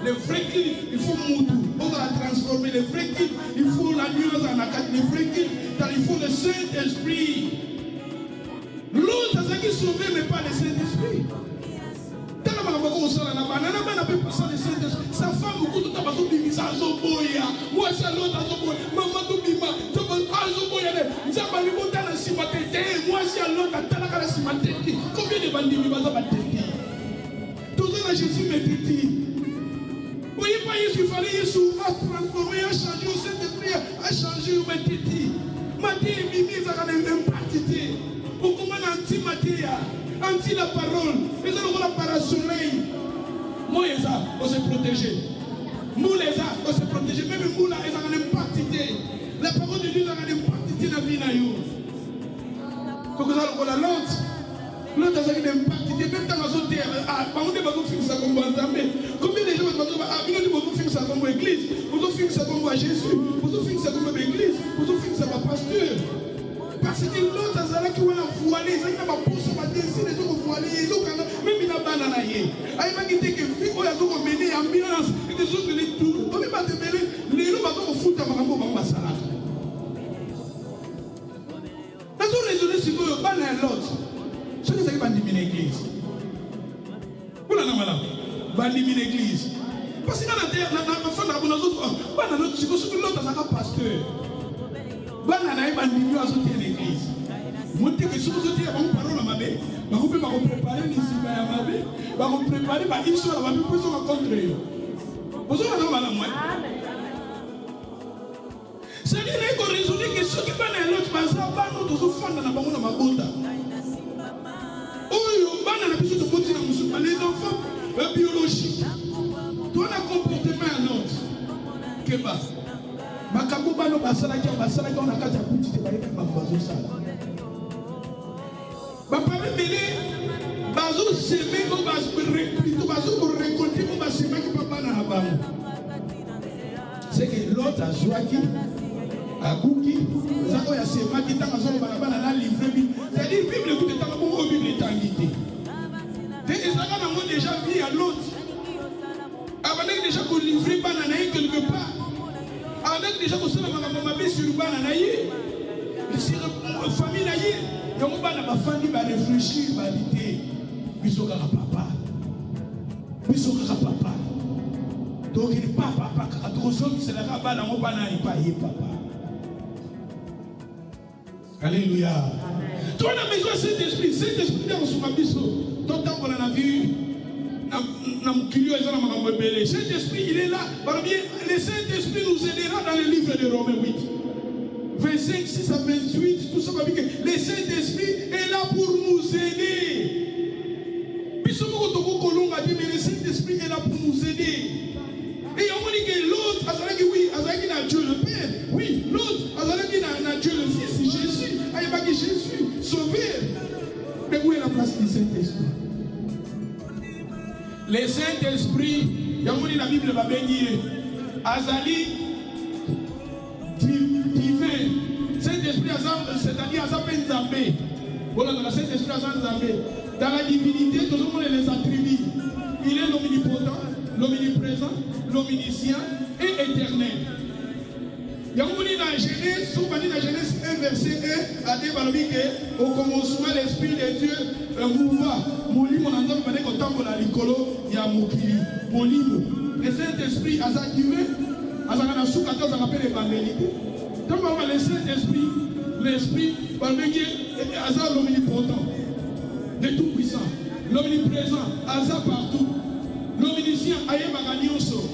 les vrais cultes, il faut Moutou. On va la transformer. Les vrais cultes, il faut la nuance en accord. Les vrais cultes, il faut le Saint-Esprit. L'autre, c'est qui sauvé, mais pas le Saint-Esprit. Sa femme, beaucoup de temps, parce que ça a zoboya. Moi, c'est l'autre, maman, tout bima. Moi, c'est l'autre, combien de bandits va tout ça, Jésus m'a dit. Vous voyez pas, il fallait Jésus a transformé, a changé, au Saint-Esprit a changé, il m'a dit. Maté, Mimi, ça a même parti. Au comment anti-Maté, anti la parole, ils ont la parasoleil. Moi, ils ont se protéger. Nous, les uns, on se protéger. Même nous, là, ils ont même parti. La parole de Dieu, ils ont même parti dans la vie. Il faut que ça, on la lente. L'autre a une partie, même dans la zone terre, combien de gens fixent ça comme combien de gens fixent ça comme église, vous fixez ça comme Jésus, vous fixez ça comme église, vous fixez ça comme pasteur. Parce que l'autre a qui va voiler, ça n'a pas poussé à décider les autres voilés, même il a banane. Il va quitter que vie, il a mené ambulance, et des autres les tours. On ne va pas te mêler, les gens vont foutre à Marambo, Bamba Salah. La zone raisonnée, c'est que le ban est l'autre. Ce qui est bandit l'église. Vous l'avez malade. Bandit l'église. Parce que dans la terre, dans la fin de la bonne autre, c'est que l'autre a un pasteur. Bandit l'église. Montez que si vous êtes en parole à ma mère, vous pouvez préparer les images à ma mère, vous préparer ma histoire à ma mère pour se rencontrer. Vous avez malade, moi. C'est-à-dire qu'on raisonne que ceux qui bandent l'autre, nous devons faire dans la bonne bonne. Les enfants biologiques, tout un comportement à l'autre. Keba, Makabuba no basalaki on a kati ya petit te baye ba bazo sala. Ba papa belé bazo semer ko bazo récolter ko ba semer ki papa na bango. C'est que l'autre a joaki a kuki, ça ko ya semer ki tanga so ba na livrer bi. C'est-à-dire Bible écoute tanga ko Bible tangité. Et ils ont déjà vu à l'autre. Avec déjà qu'on livre bananaï quelque part. Avec déjà qu'on se l'a sur le bananaï. Sur la famille naïe. Il y a un famille qui va réfléchir, va dire Bisoka papa. Bisoka papa. Donc il n'est pas papa. Quand on se dit la rabat dans mon bananaï, pas papa. Alléluia. Tu as besoin de Saint-Esprit. Saint-Esprit dans son abisso. Tant qu'on en a vu, Saint-Esprit, il est là. Le Saint-Esprit nous aidera dans le livre de Romains 8. 25, 6 à 28, tout ça va dire que le Saint-Esprit est là pour nous aider. Puis ce que Kolonga a dit, mais le Saint-Esprit est là pour nous aider. Et on dit que l'autre, oui, Azaki n'a Dieu le Père. Oui, l'autre, Azaki n'a Dieu le Fils, Jésus. Ayabaki Jésus, sauvé. Mais où est la place du Saint-Esprit? Le Saint-Esprit, il y a la Bible va bénir. Azali divin. Saint-Esprit, c'est-à-dire Azapé Nzambé. Voilà, dans le Saint-Esprit, Azapé. Dans la divinité, tout le monde les attribue. Il est l'omnipotent, l'omniprésent, l'omniscient et éternel. Il y a dans Genèse, dans Genèse 1, verset 1, à dire au commencement, l'Esprit de Dieu mouva. Molimo, on entend parler qu'au temps de la Nicolo, il y a Mokili. Molimo. Le Saint-Esprit, à sa divin, à sa sous 14, on appelle l'évangélité. Quand on parle le Saint-Esprit, l'Esprit, on parle de l'omnipotent, de tout puissant, l'omniprésent, Aza partout, l'omniscient, Aye Maganioso.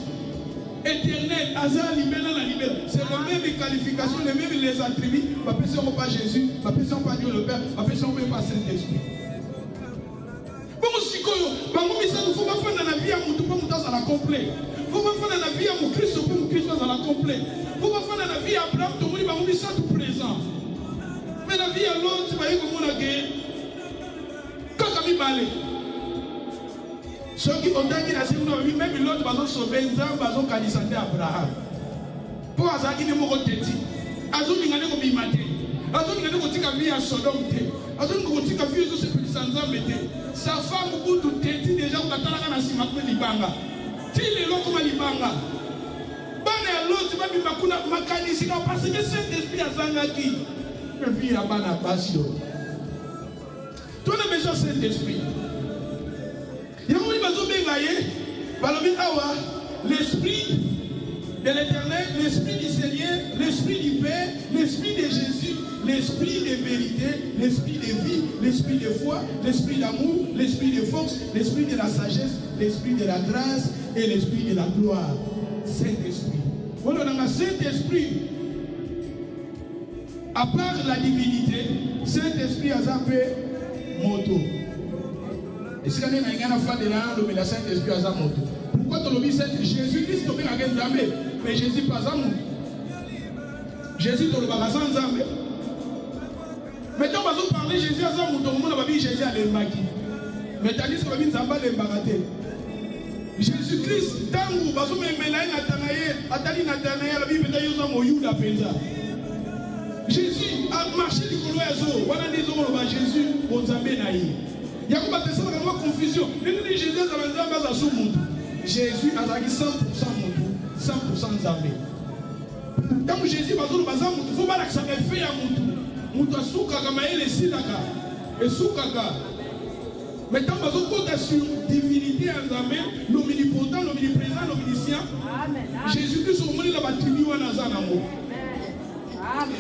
Éternel, Azar libéral la libéral. C'est la même qualification, les mêmes les attributs. Ma personne pas Jésus, ma personne pas Dieu le Père, ma personne pas Saint-Esprit. Bon, si il faut pas faire dans la vie à mon tout pour mon temps à la complet. Il faut pas faire dans la vie à mon Christ pour mon Christ à la complet. Il faut pas faire dans la vie à Abraham, tout le monde va ça tout présent. Mais la vie à l'autre, tu vas y comme on a gagné. Quand on a mis balai. Ceux qui ont dit la sécurité, même l'autre va sauver Nzambe, va candidater Abraham. Pour Azaki ne m'ont dit, Azumi n'a pas bimate, Azumi n'a pas dit qu'à vie à Sodome, Azumi n'a pas dit qu'à vie à Nzambe. Sa femme, beaucoup de têtes déjà, on attend na sima pe libanga. Ti lelo koma libanga. Bana ya l'autre ba bima kuna makanisi ka parce que Saint-Esprit azangaki. Me vie ya bana basio. Tu as besoin de Saint-Esprit. Yamoni bazo bengaye, balobi awa l'esprit de l'Éternel, l'esprit du Seigneur, l'esprit du Père, l'esprit de Jésus, l'esprit de vérité, l'esprit de vie, l'esprit de foi, l'esprit d'amour, l'esprit de force, l'esprit de la sagesse, l'esprit de la grâce et l'esprit de la gloire. Saint-Esprit. Voilà, dans le Saint-Esprit, à part la divinité, Saint-Esprit a zappé moto. Et si on a un enfant de la Saint-Esprit a zappé moto. Pourquoi tu l'as dit Jésus-Christ tombe dans la Zambé, mais Jésus pas Zambé. Jésus tombe dans la Zambé. Maintenant, on va parler Jésus à Zambé, tout le monde va dire Jésus à l'Embaki. Mais tandis que on va Zamba l'Embaraté. Jésus-Christ, tant que vous avez la Bible Jésus a marché du Coloazo. Voilà des hommes, Jésus, on Zambé naïe. Il y a une confusion. Jésus a Jésus a 100% Moutou, 100% Zambé. Quand Jésus va dans le bazar, il faut pas que ça fait à Moutou. Moutou a souka comme elle est silaka. Et soukaka. Mais quand on compte sur divinité en Zambé, l'omnipotent, l'omniprésent, l'omniscient, Jésus-Christ au monde là-bas tribu en Azanamo.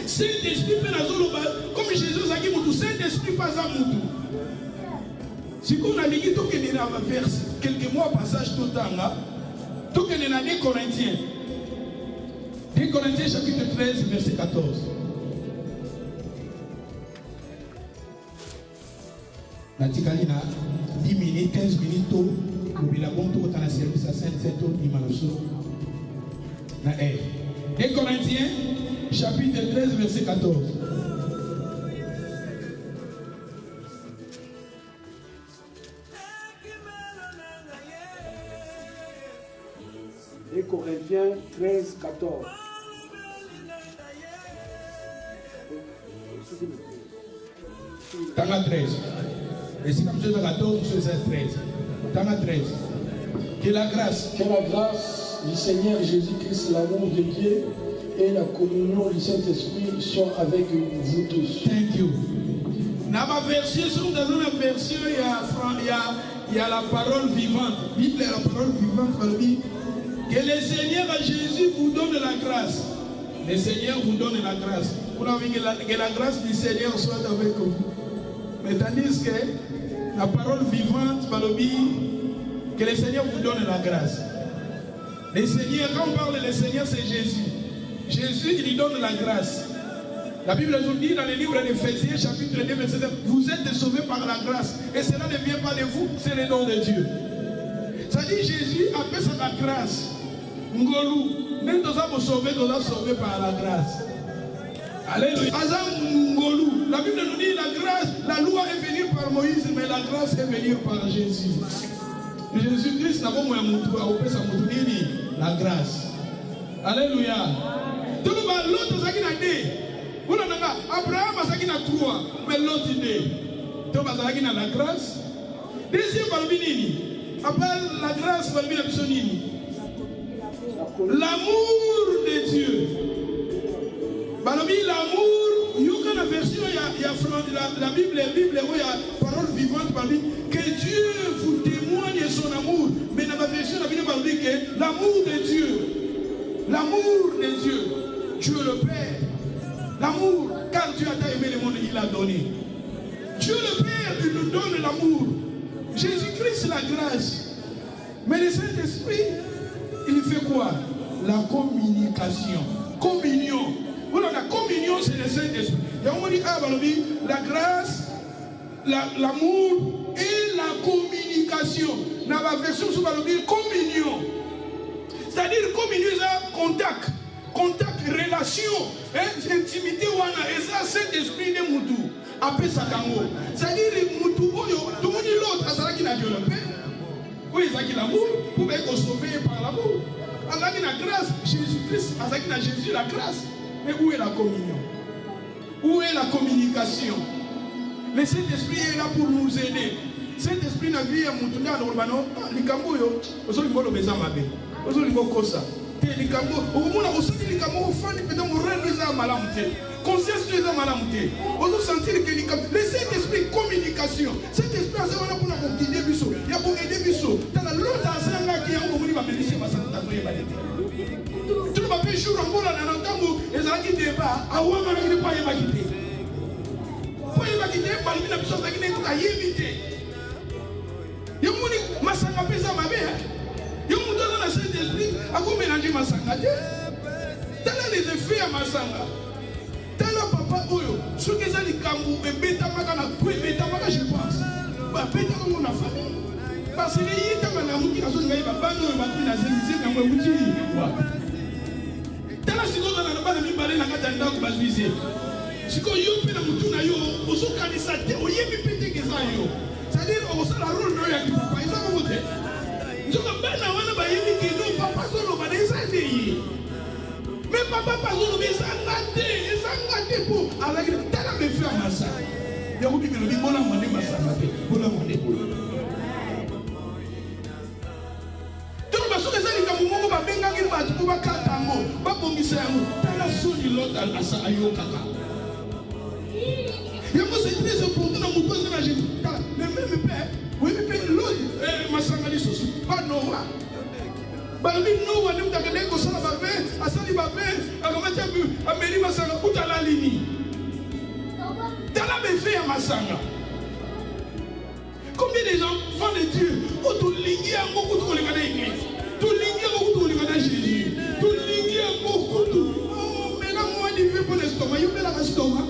Saint-Esprit peut comme Jésus a dit Moutou, Saint-Esprit pas à Moutou. Si on a dit que tout est dans le verset, quelques mois passage tout le temps, tout est dans les Corinthiens. 2 Corinthiens chapitre 13, verset 14. Natikali na 10 minutes, 15 minutes, nous avons tout dans le service à Saint-Saint-Saint dimanche. 2 Corinthiens chapitre 13, verset 14. 2 Corinthiens 13, 14. Tanga 13. Et si comme je dis 14, je suis 13. Tanga 13. Que la grâce Du Seigneur Jésus-Christ, l'amour de Dieu et la communion du Saint-Esprit soient avec vous tous. Thank you. Dans ma version, dans une version, il y a la parole vivante. Bible est la parole vivante. Que le Seigneur Jésus vous donne la grâce. Le Seigneur vous donne la grâce. Pour que la grâce du Seigneur soit avec vous. Mais tandis que la parole vivante, que le Seigneur vous donne la grâce. Le Seigneur, quand on parle du Seigneur, c'est Jésus. Jésus, il lui donne la grâce. La Bible nous dit dans le livre d'Éphésiens, chapitre 2, verset 9, vous êtes sauvés par la grâce. Et cela ne vient pas de vous, c'est le don de Dieu. Ça dit Jésus appelle ça la grâce. Ngolou, même nous avons sauvés par la grâce. Alléluia. Ngolou. La Bible nous dit la grâce, la loi est venue par Moïse, mais la grâce est venue par Jésus. Jésus-Christ n'a pas la grâce. Alléluia. Tout le monde, l'autre, ça qui n'a dit. Abraham a ça qui n'a 3, mais l'autre dit. Tout le monde, la grâce. Deuxième balbinini. Après la grâce, balbinini. L'amour de Dieu. Balobi, l'amour, il y a une version, il y a la Bible, où il y a parole vivante, que Dieu vous témoigne son amour. Mais dans la version, la Bible dit que l'amour de Dieu, Dieu le Père, l'amour, car Dieu a aimé le monde, il l'a donné. Dieu le Père, il nous donne l'amour. Jésus-Christ, la grâce. Mais le Saint-Esprit, il fait quoi? La communication. Communion. Voilà, la communion, c'est le Saint-Esprit. Et on dit, la grâce, l'amour et la communication. Dans la version, on va dire communion. C'est-à-dire, communion, c'est contact. Contact, relation, intimité, et ça, Saint-Esprit de Moutou. Après ça, c'est-à-dire, Moutou, tout le monde dit l'autre, c'est ça qui n'a Dieu le Père. Oui, c'est ça qui l'amour, pour être sauvé par l'amour. C'est ça qui la grâce, Jésus-Christ, c'est ça qui a Jésus la grâce. Mais où est la communion? Où est la communication? Le Saint-Esprit est là pour nous aider. Saint-Esprit n'a vu un mouton dans le bano, les camboyo, aux autres mots, les amabe, aux autres mots, cosa. Les cambo, au moment où les cambo, fan, peut-être mourir les âmes à l'amté. Conscience les âmes à l'amté. On doit sentir que les cambo, le Saint-Esprit communication. Saint-Esprit a zéro pour la guider biso. Il y a pour aider biso. Dans la l'autre assemblée qui a un moment, il va bénir ma santé. Tout le monde jour en bola dans l'entambo, les gens débat, à où on va ne pas y quitter. Pour y quitter, par une absence de guider, à y éviter. Il y a un monique, ma santé pesa ma mère. Il y a un mouton dans le Saint-Esprit, à quoi mélanger ma santé. T'as les effets à ma santé. T'as la papa oyo, ce que ça dit Kambu, et bêta magana, puis bêta magana, je pense. Bah, bêta comme on a famille. Parce que les gens qui ont dit que les gens qui ont dit que les gens tala sikoza na bana mibale na kata ndako bazwize siko yo pe na mutu na yo ozokanisa te oyebi pete keza yo c'est-à-dire osala rôle no ya papa eza ko te nzoka bana wana bayebi ke no papa solo bana eza ndeye mais papa solo eza ngate po alaki tala me faire massa ya ko bibelo bi bona mane massa ngate bona mane ko Mungu babenga ngini batu bakata ngo babongisa yango tala soni l'autre asa ayokaka yango c'est très important na mutu azana Jésus tala le même père oui mais père l'autre masangani soso pas Noah balobi Noah ne mtakele ko sala babe asali babe akamata ameli masanga kutala lini tala befe ya masanga. Combien de gens font de Dieu autour lingi yango kutu koleka na église tout ligné beaucoup de l'Église Jésus. Tout ligné beaucoup de. Oh, mais là, moi, il veut pour l'estomac. Il veut l'estomac.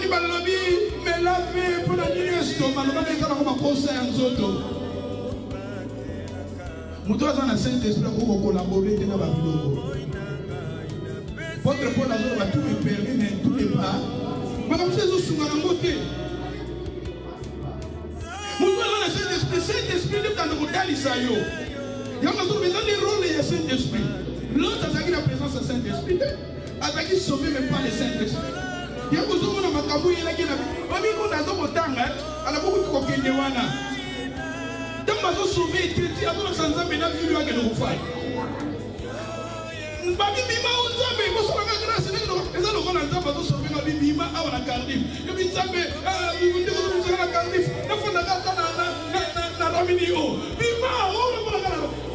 Il va l'habiller, mais la vie pour la nuit l'estomac. Le matin, il va poser un zoto. Nous devons avoir un Saint-Esprit pour collaborer dans la vie. Votre Paul a tout me permis, mais tout n'est pas. Mais comme c'est sous ma beauté. Nous devons avoir un Saint-Esprit. Saint-Esprit est dans le modèle Isaïe. Il y a besoin des rôles du Saint-Esprit. L'autre a la présence du Saint-Esprit. Avec qui sauver même pas le Saint-Esprit. Il y a besoin de Makabou et la Guinée. Même quand on a beaucoup de temps, on a beaucoup de coquins de Wana. Dans ma zone sauvée, il y a beaucoup de gens qui ont vu le faire. Babi Bima, on a vu, on a vu grâce à nous. Les gens qui ont sauvé Babi Bima, on a Cardiff. Il y a des gens qui ont sauvé Cardiff. Il y a des Ramini. Bima, on a vu.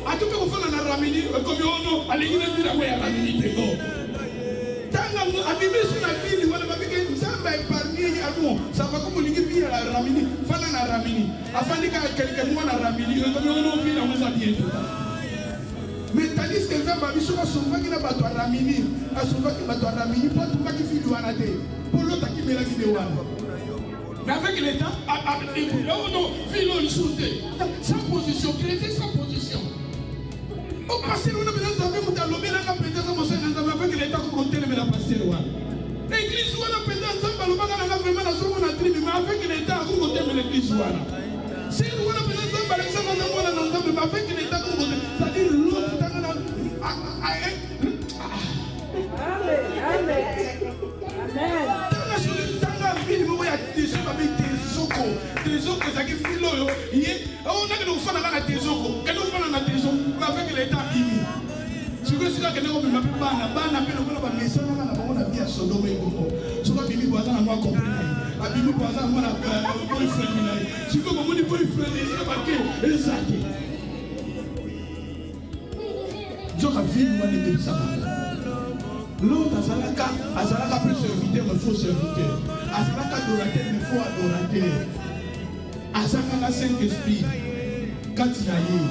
A tout le monde a ramini, comme on a l'église de la way à ramini. Tant à vivre sur la ville, on va dire que ça va épargner à nous. Ça va comme on dit à la ramini, fan à ramini. Afin de quelques mois à ramini, comme on a vu dans nos habits. Mais tandis que les gens qui sont souvent qui n'a pas de ramini, à souvent qui n'a pas de ramini, pas tout le monde qui fait du wanade. Pour l'autre qui met la vidéo. Mais avec l'État, non, filo le sauté. Sans position, chrétien sans position. Au passé, on a besoin de savoir que l'homme a peut-être avec l'État pour compter le passé. L'église, on a peut-être vraiment la somme de tribu, mais avec l'État pour compter l'église. Si on a besoin de savoir avec l'État pour compter, c'est-à-dire l'autre. Amen. L'autre Azalaka plus serviteur, mais faux serviteur. Azalaka adorateur, mais faux adorateur. Azalaka Saint-Esprit. Quand il y a eu,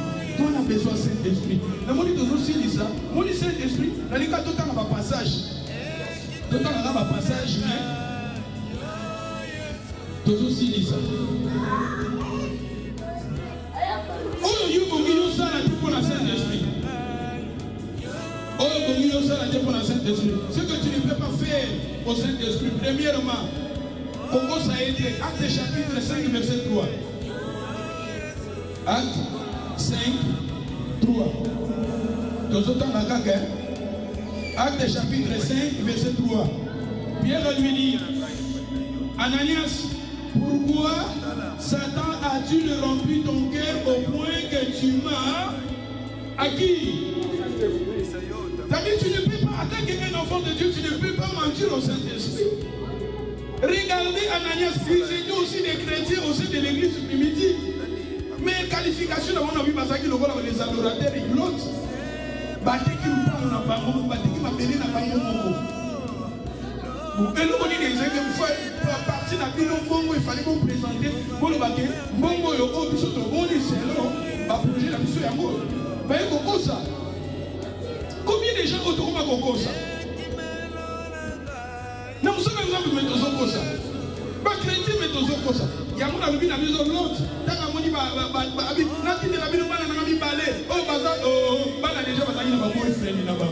on a besoin de Saint-Esprit. Le monde dit aussi dit ça. On dit Saint-Esprit, dans les cas tout le temps, on va passage. Tout le temps, on va passage, mais. Tout aussi dit ça. Oh, il y a ça pour la Saint-Esprit. Oh, ce que tu ne peux pas faire au Saint-Esprit, premièrement, Congo ça a été Acte chapitre 5, verset 3. Acte 5, 3. Acte chapitre 5, verset 3. Pierre lui dit, Ananias, pourquoi Satan a-tu rempli ton cœur au point que tu m'as acquis? C'est-à-dire, tu ne peux pas, en tant qu'un enfant de Dieu, tu ne peux pas mentir au Saint-Esprit. Regardez Ananias, ils étaient aussi des chrétiens au sein de l'église primitive. Mais qualification de mon avis, parce que les adorateurs, ils l'autre. Bateki nous na bango, bateki mabele na bango moko. Et nous on dit des gens qu'il faut partir dans le bongo, il fallait vous présenter pour le baquet. Bongo yo o biso to boni selo, ba projet la biso yango. Ba yeko ça. Combien de gens autour ma koko ça? Na muso exemple metozo ko ça. Ba chrétien metozo ko ça. Yango na lobi na biso l'autre. Tanga moni ba abi na tinde la bino bana na mi balé. Oh baza bana déjà bazaki na ba boyfriend na ba.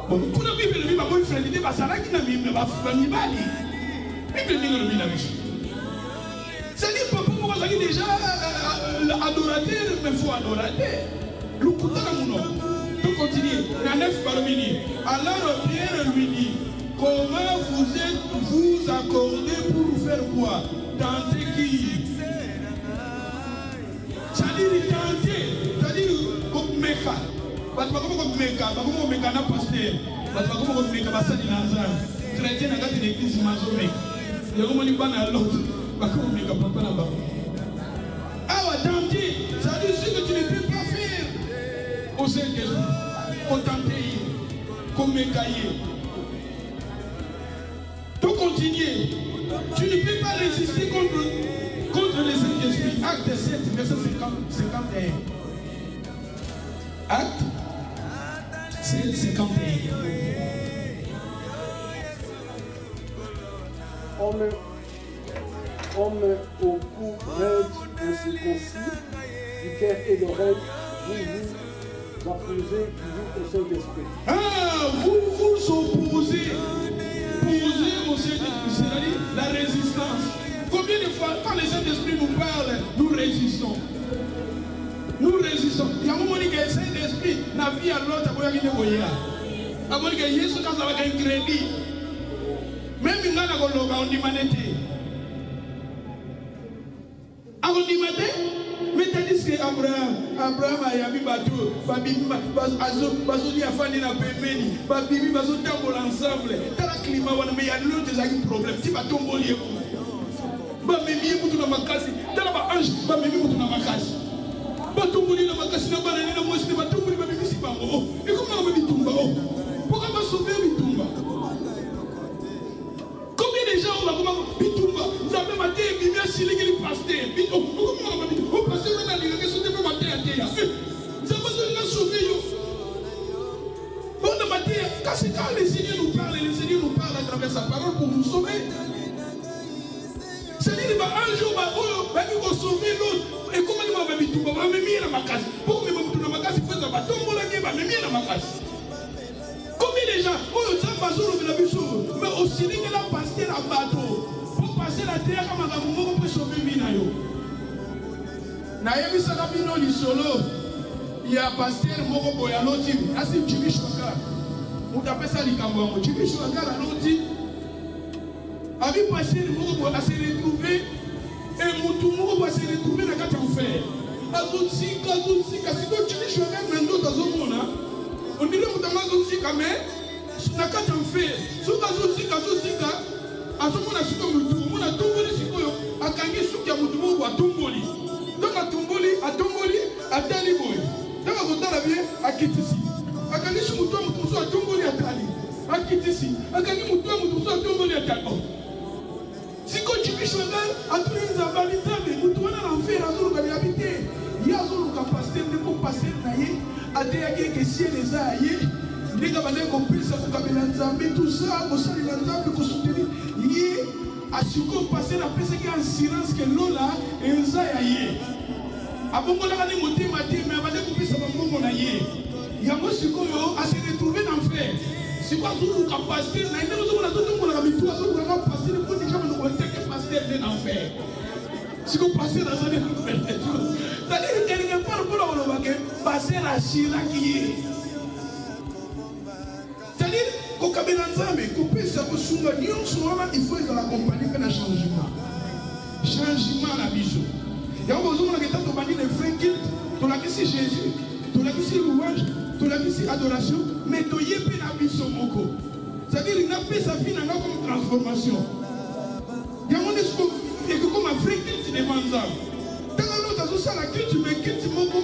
Bon, kuna Bible bi ba boyfriend de bazalaki na mi ba mibali. Bible ninga lobi na biso. C'est-à-dire papa mo bazaki déjà adorateur mais faut adorateur. Lukuta na muno. Tout continue. Na 9 parmi. Alors Pierre lui dit, comment vous accordez pour vous faire quoi? Tenter qui? C'est-à-dire tenter. C'est-à-dire comme Meka. Parce que comme Meka, comme Meka n'a pas pasteur. Parce que comme Meka va s'en aller. Chrétien n'a pas d'église maçonnique. Il y a comme on pas dans l'autre. Parce que Meka papa n'a pas. Ah tenter. C'est-à-dire ce que tu ne peux pas faire au Saint-Esprit. Tenter. Comme Meka. Pour continuer, tu ne peux pas résister contre le Saint-Esprit. Acte 7, verset 51. Acte 7, 51. Homme au cou raide, incirconcis, du cœur et d'oreille, vous opposez toujours au Saint-Esprit. Ah, vous opposez. Au Saint-Esprit, c'est-à-dire la résistance. Combien de fois, quand le Saint-Esprit nous parle, nous résistons. Nous résistons. Il y a un moment où le Saint-Esprit n'a vu à l'autre, il y a un moment où Jésus quand ça va un crédit. Même si on dit manété. On dit manété. Mais tandis que Abraham a yabi bateau, babibi bazoli afandi na pembeni, babibi bazotambola ensemble. Tala climat wana mais il y a l'autre des problèmes. Si batomboli eko. Ba memi mutu na makasi, tala ba ange, ba memi mutu na makasi. Batomboli na makasi na banani na mosi na batomboli ba memi si bango. Et comment on va bitumba oh? Pourquoi pas sauver bitumba? Combien de gens on va comment bitumba? Vous avez maté bibi asili que le pasteur. Comment on va bitumba? Le pasteur va dire que c'est pas maté à terre. Ça va se sauver yo. Bon de maté quand le Seigneur nous parle, le Seigneur nous parle à travers sa parole pour nous sauver. C'est-à-dire un jour va nous sauver l'autre. Et comment il va bitumba? Va me mettre dans ma case. Pour me mettre dans ma case, il faut ça va tomber là va me mettre dans ma case. Combien de gens mais aussi que la passer la bateau pour passer la terre comme un amour pour sauver Vinayo. Nayebi Sakabino Lisolo, il y a pasteur Moko Boyaloti, Asim Chibishwaka. On appelle ça Likambo, Chibishwaka la Loti. Avec pasteur Moko a se retrouver et Moutoumoko va se retrouver dans la carte de fer. Azoutsika, si tu Chibishwaka Nando Tazomona, on dirait que tu as Azoutsika, mais. Na kati mfe suka zuzika azomona siko mutu mona tomboli sikoyo akangi suki ya mutu moko atomboli donc atomboli atali boye donc akotala bien akitisi akangi su mutu mutu so atomboli atali akitisi akangi mutu so atomboli atali siko chibishwanga atuli nzambali nzambe mutu wana na mfe azoluka ya bite ya azoluka pasteur ne ko pasteur na ye ateyaki ke ciel eza ye. Les gars, vous compris ça, vous avez l'ensemble, tout ça, vous savez l'ensemble, vous soutenez. Yé, à ce qu'on passe la paix, c'est en silence que l'eau là, et ça y est. À bon moment, on a monté ma tête, mais avant de couper ça, on a yé. Il y a moi, ce qu'on a se retrouvé dans le fait. C'est quoi tout le monde a passé, n'a pas besoin de tout le monde a mis tout, on a passé le point déjà, mais on a été passé dans l'enfer. Si vous passez dans un enfer, c'est-à-dire que quelqu'un parle pour le passer la chira qui est. C'est-à-dire qu'au Kabila Nzambe, il faut l'accompagner pour un changement. changement à la biso. Il y a besoin de temps de les vrais cultes, de la question Jésus, de la question louange, de la question adoration, mais de yépe la biso moko. C'est-à-dire qu'il n'a pas sa vie comme transformation. Il y a un discours et que comme un vrai culte devant ça. Tant que l'autre a ça la culte, mais culte moko,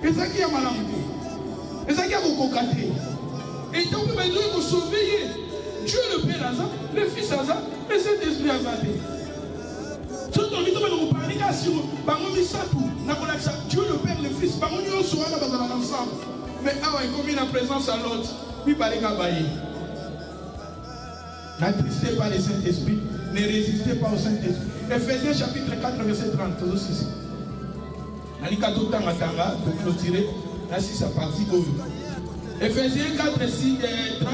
et ça qui a malamité, et ça qui a cococaté. Et donc il va dire que sauver Dieu le Père à ça, le Fils à ça, le Saint-Esprit à ça. Tout le monde va parler sur Dieu le Père, le Fils, ensemble. Mais ah ouais, comme il a présence à l'autre, il parle qu'à bailler. N'attristez pas le Saint-Esprit, ne résistez pas au Saint-Esprit. Ephésiens chapitre 4, verset 30, aussi. Nalika tout temps atanga pour clôturer la 6 partie. Ephésiens 4, 6, 30.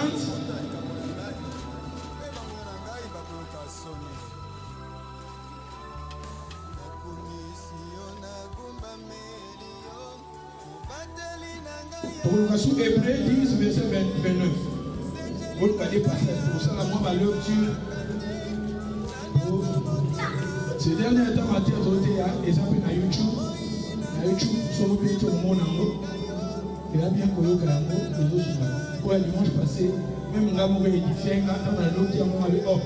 Prolongation Hébreu 10, verset 29. Vous allez passer pour ça, la moi, lecture. Ces derniers temps, ma tête a été exemples à YouTube. À YouTube, sur le pays, tout le monde en haut. Il a bien connu que l'amour, les autres sont pour le dimanche passé, même l'amour est édifié, quand on a l'autre qui a montré, oh,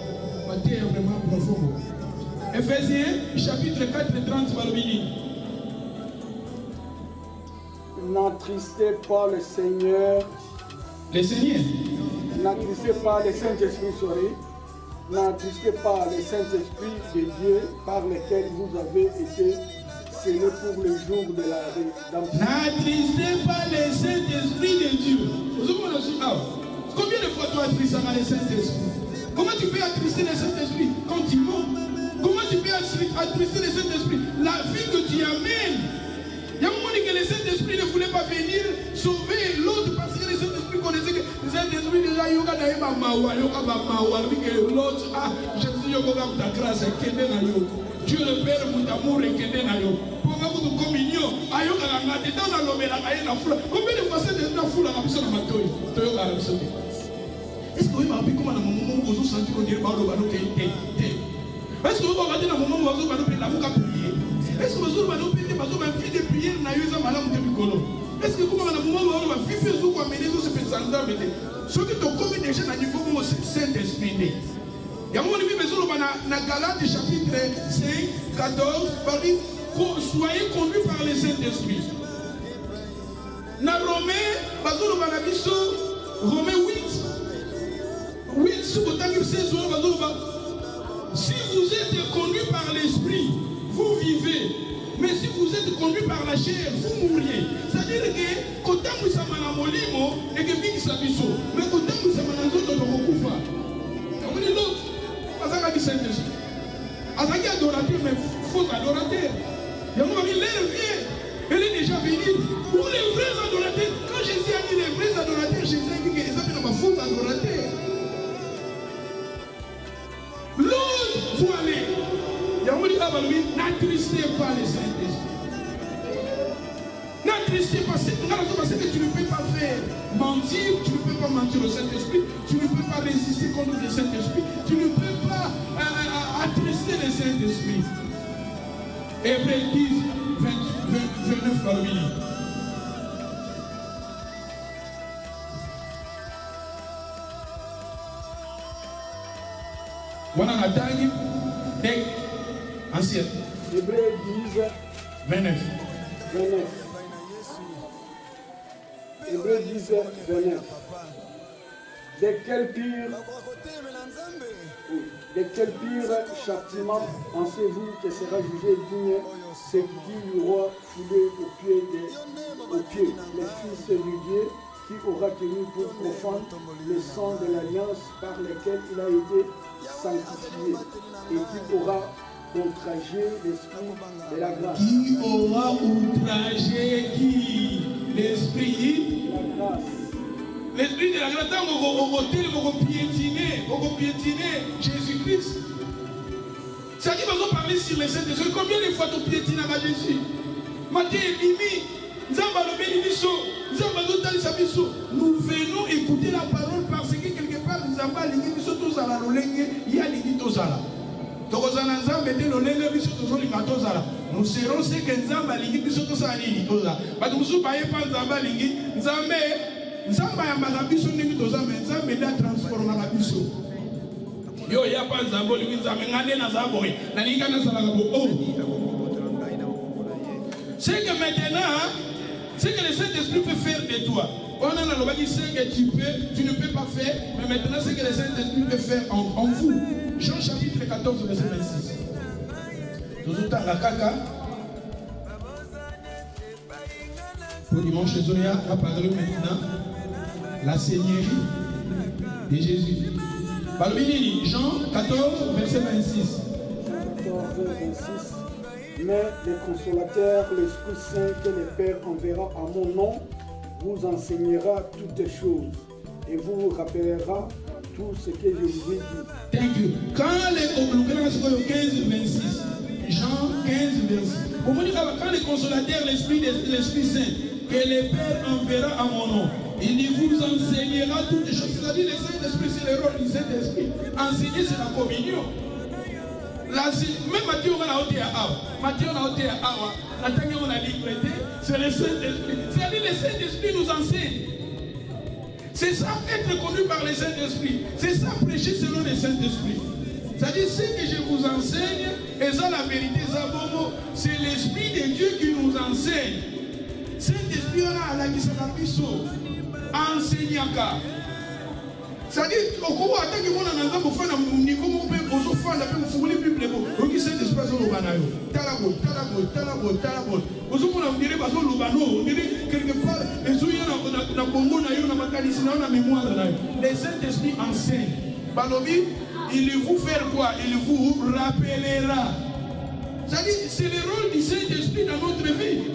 ma tête est vraiment profonde. Ephésiens, chapitre 4, 30, Balbini. N'attristez pas le Seigneur. Le Seigneur. N'attristez pas le Saint-Esprit, N'attristez pas le Saint-Esprit de Dieu par lequel vous avez été scellés pour le jour de la rédemption. N'attristez pas le Saint-Esprit de Dieu. Combien de fois tu attristes le Saint-Esprit? Comment tu peux attrister le Saint-Esprit quand tu mens? Comment tu peux attrister le Saint-Esprit? La vie que tu amènes. Il y a un moment que le Saint-Esprit ne voulait pas venir sauver l'autre parce que le Saint-Esprit connaissait que le Saint-Esprit déjà il y a l'autre, ah, Jésus, il y a ta grâce, Dieu le Père, mon amour, et pour votre communion, combien de fois c'est la foule à la personne à ma toile? Est-ce que vous m'avez dit comment à un moment où vous sentez qu'on dirait que vous avez été? Est-ce que vous avez dit à un moment où vous avez prié? Est-ce que vous avez dit parce que ma fille de prière n'a eu un malade de Mikolo? Est-ce que comment à un moment où ma fille fait vous amener tout ce que ça nous a mené? Ceux qui t'ont commis déjà à niveau où c'est Saint-Esprit. Il y a un moment où dans Galates chapitre 5, 14, par dit soyez conduits par le Saint-Esprit. Dans Romains, Romains 8, si vous êtes conduits par l'Esprit, vous vivez. Mais si vous êtes conduits par la chair, vous mourriez. C'est-à-dire que quand vous êtes en molimo, et que vous êtes mais quand vous êtes en autre, vous êtes en l'autre. Azaka qui Saint-Esprit. Azaki adorateur, mais faux adorateur. Il y a un moment où l'air vient. Elle est déjà venue. Pour les vrais adorateurs, quand Jésus a dit les vrais adorateurs, Jésus a dit qu'ils appellent ma faux adorateur. L'autre, vous allez. Il y a un moment où n'attristez pas les Saint-Esprit. N'attristez pas, c'est que tu ne peux pas faire mentir, tu ne peux pas mentir au Saint-Esprit, tu ne peux pas résister contre le Saint-Esprit, tu ne peux pas attrister le Saint-Esprit. Hébreu 10, 29 par 8. Voilà la taille des anciennes. Hébreu 10, 29. Hébreu 10, 29. De quel pire châtiment pensez-vous que sera jugé digne ce qui aura foulé au pied le Fils du Dieu qui aura tenu pour profane le sang de l'alliance par lequel il a été sanctifié et qui aura outragé l'esprit de la grâce. Qui aura outragé qui? L'esprit de la grâce. L'esprit de la grâce, on va piétiner Jésus-Christ. C'est-à-dire qu'on va parler sur les Saint-Esprit. Combien de fois tu piétines à Jésus? Matthieu et Mimi, nous venons écouter la parole parce que quelque part, nous avons les tous à la rolenge, il y a les tous à la. Nous serons ceux que Nzamba lingi biso to sa nini toza. Ba musu ba ye pa Nzamba lingi Nzamba ya maza biso ndimi toza mais Nzamba da transforma la biso. Yo ya pa Nzamba lingi Nzamba ngane na zabo na linga na sala ko oh. C'est que maintenant c'est que le Saint-Esprit peut faire de toi. On a le bagi c'est que tu ne peux pas faire mais maintenant c'est que le Saint-Esprit peut faire en vous. Jean chapitre 14 verset 26. Pour dimanche, Zoya a parlé maintenant la Seigneurie de Jésus. Jean 14, verset 26. 14, 26. Mais le consolateur, l'Esprit Saint que le Père enverra à mon nom, vous enseignera toutes choses et vous rappellera tout ce que je vous ai dit. Thank you. Quand les 15, 26. Jean 15, verset. Quand le consolateur, l'Esprit Saint, que le Père enverra à mon nom, il vous enseignera toutes les choses. C'est-à-dire, le Saint-Esprit, c'est le rôle du Saint-Esprit. Enseigner, c'est la communion. Même Matthieu, on a ôté à Awa. Matthieu, on a ôté à Awa. Nathaniel, on a libéré. C'est le Saint-Esprit. C'est-à-dire, le Saint-Esprit nous enseigne. C'est ça, être connu par le Saint-Esprit. C'est ça, prêcher selon le Saint-Esprit. C'est-à-dire, ce que je vous enseigne, et ça la vérité, c'est l'Esprit de Dieu qui nous enseigne. Saint-Esprit, on a la biso, enseignaka. C'est-à-dire, au cours de temps que mon ananga pour faire un niveau, mon père, aux enfants, la paix, vous voulez plus de mots. Donc, Saint-Esprit, on va nayo. Talabo. Aux enfants, on dirait pas au Lubano, on dirait quelque part, les ouïes, on a bongo, on a macanisé, on a mémoire. Le Saint-Esprit enseigne. Balobi, il vous fait quoi? Il vous rappellera. C'est-à-dire, c'est le rôle du Saint-Esprit dans notre vie.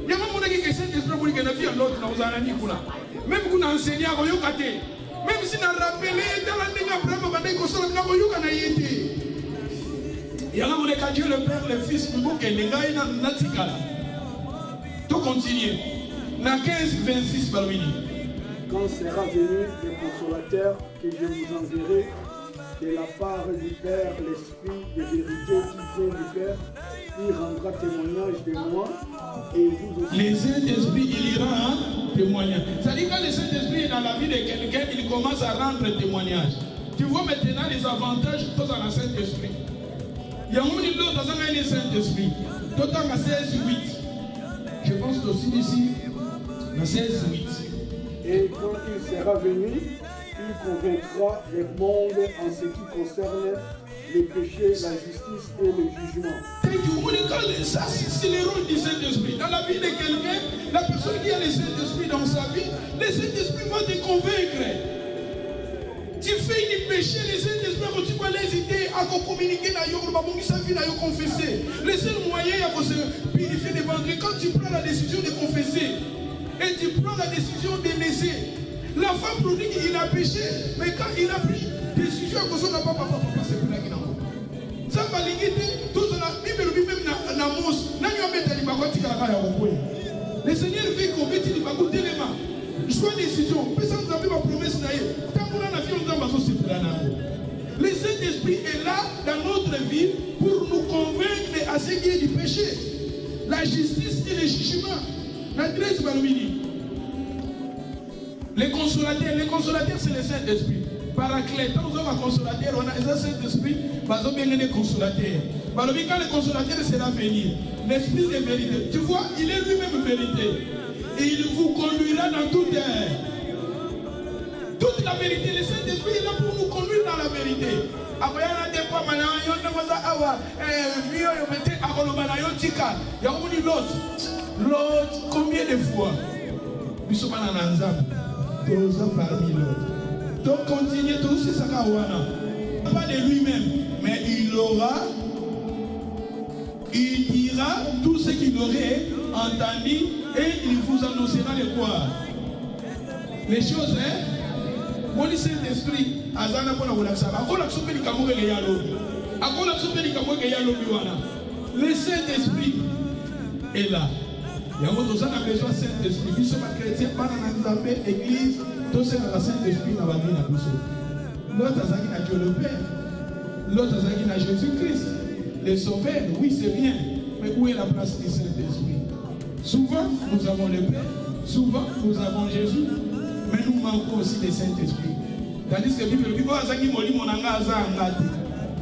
Il y a même que Saint-Esprit qui a vie à l'autre, même qu'on a enseigné à Royokate, même si on a rappelé dans la ligne après, on a dit qu'on a Royokanaïté. Il y a même que Dieu le Père, le Fils, le Bouquet, les gars, ils n'ont pas tout continuer. Dans 15, 26, par minute. Quand sera venu le consolateur que je vous enverrai de la part du Père, l'Esprit de vérité qui vient du Père, il rendra témoignage de moi et vous aussi. Le Saint-Esprit, il ira témoignage. C'est-à-dire quand le Saint-Esprit est dans la vie de quelqu'un, il commence à rendre témoignage. Tu vois maintenant les avantages dans le Saint-Esprit. Il y a un autre dans le Saint-Esprit. Tout en 16-8. Je pense aussi d'ici, dans 16-8. Et quand il sera venu, il convaincra le monde en ce qui concerne les péchés, la justice et le jugement. Ça, c'est le rôle du Saint-Esprit. Dans la vie de quelqu'un, la personne qui a le Saint-Esprit dans sa vie, le Saint-Esprit va te convaincre. Tu fais du péché, le Saint-Esprit, quand tu vas l'hésiter à communiquer dans sa vie, à confesser. Le seul moyen de se purifier devant Dieu, quand tu prends la décision de confesser, et tu prends la décision de laisser. La femme prodigue, il a péché, mais quand il a pris décision, à cause de papa, c'est plus là qu'il a. Ça va l'égiter, tout cela, même dans Mos, le Seigneur veut qu'on mette les bagou d'éléments. Choix décision, personne n'a pas promesse d'ailleurs. Tant qu'on a la vie, on va se faire. Le Saint-Esprit est là dans notre vie pour nous convaincre à ce qui est du péché, la justice et le jugement. La 13 Balmini. Les consolateurs, c'est le Saint-Esprit. Paraclète, quand nous avons un consolateur, on a un Saint-Esprit, nous avons bien les consolateurs. Quand le consolateur sera venir, l'Esprit de vérité, tu vois, il est lui-même vérité. Et il vous conduira dans toute terre. Toute la vérité, le Saint-Esprit est là pour nous conduire dans la vérité. Après, il y a des fois, l'autre, combien de fois nous sommes en ensemble, tous parmi l'autre. Donc, continuez tous, c'est ça qu'on a. Pas de lui-même, mais il dira tout ce qu'il aurait entendu et il vous annoncera le quoi. Les choses, hein? Mon Saint-Esprit, Azana pour la Wolaxaba, le Saint-Esprit est là. Il y a besoin de Saint-Esprit. Nous sommes chrétiens, pas dans l'église, tout ça dans le Saint-Esprit dans la vie. Notre Azaki a Dieu le Père. L'autre, c'est Jésus-Christ. Le Sauveur, oui, c'est bien. Mais où est la place du Saint-Esprit? Souvent, nous avons le Père. Souvent, nous avons Jésus. Mais nous manquons aussi le Saint-Esprit. Tandis que la Bible dit,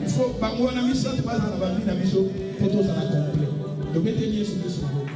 il faut que nous nous la vie pour tout ça complet. Donc, mettez-le sur le Sauveur.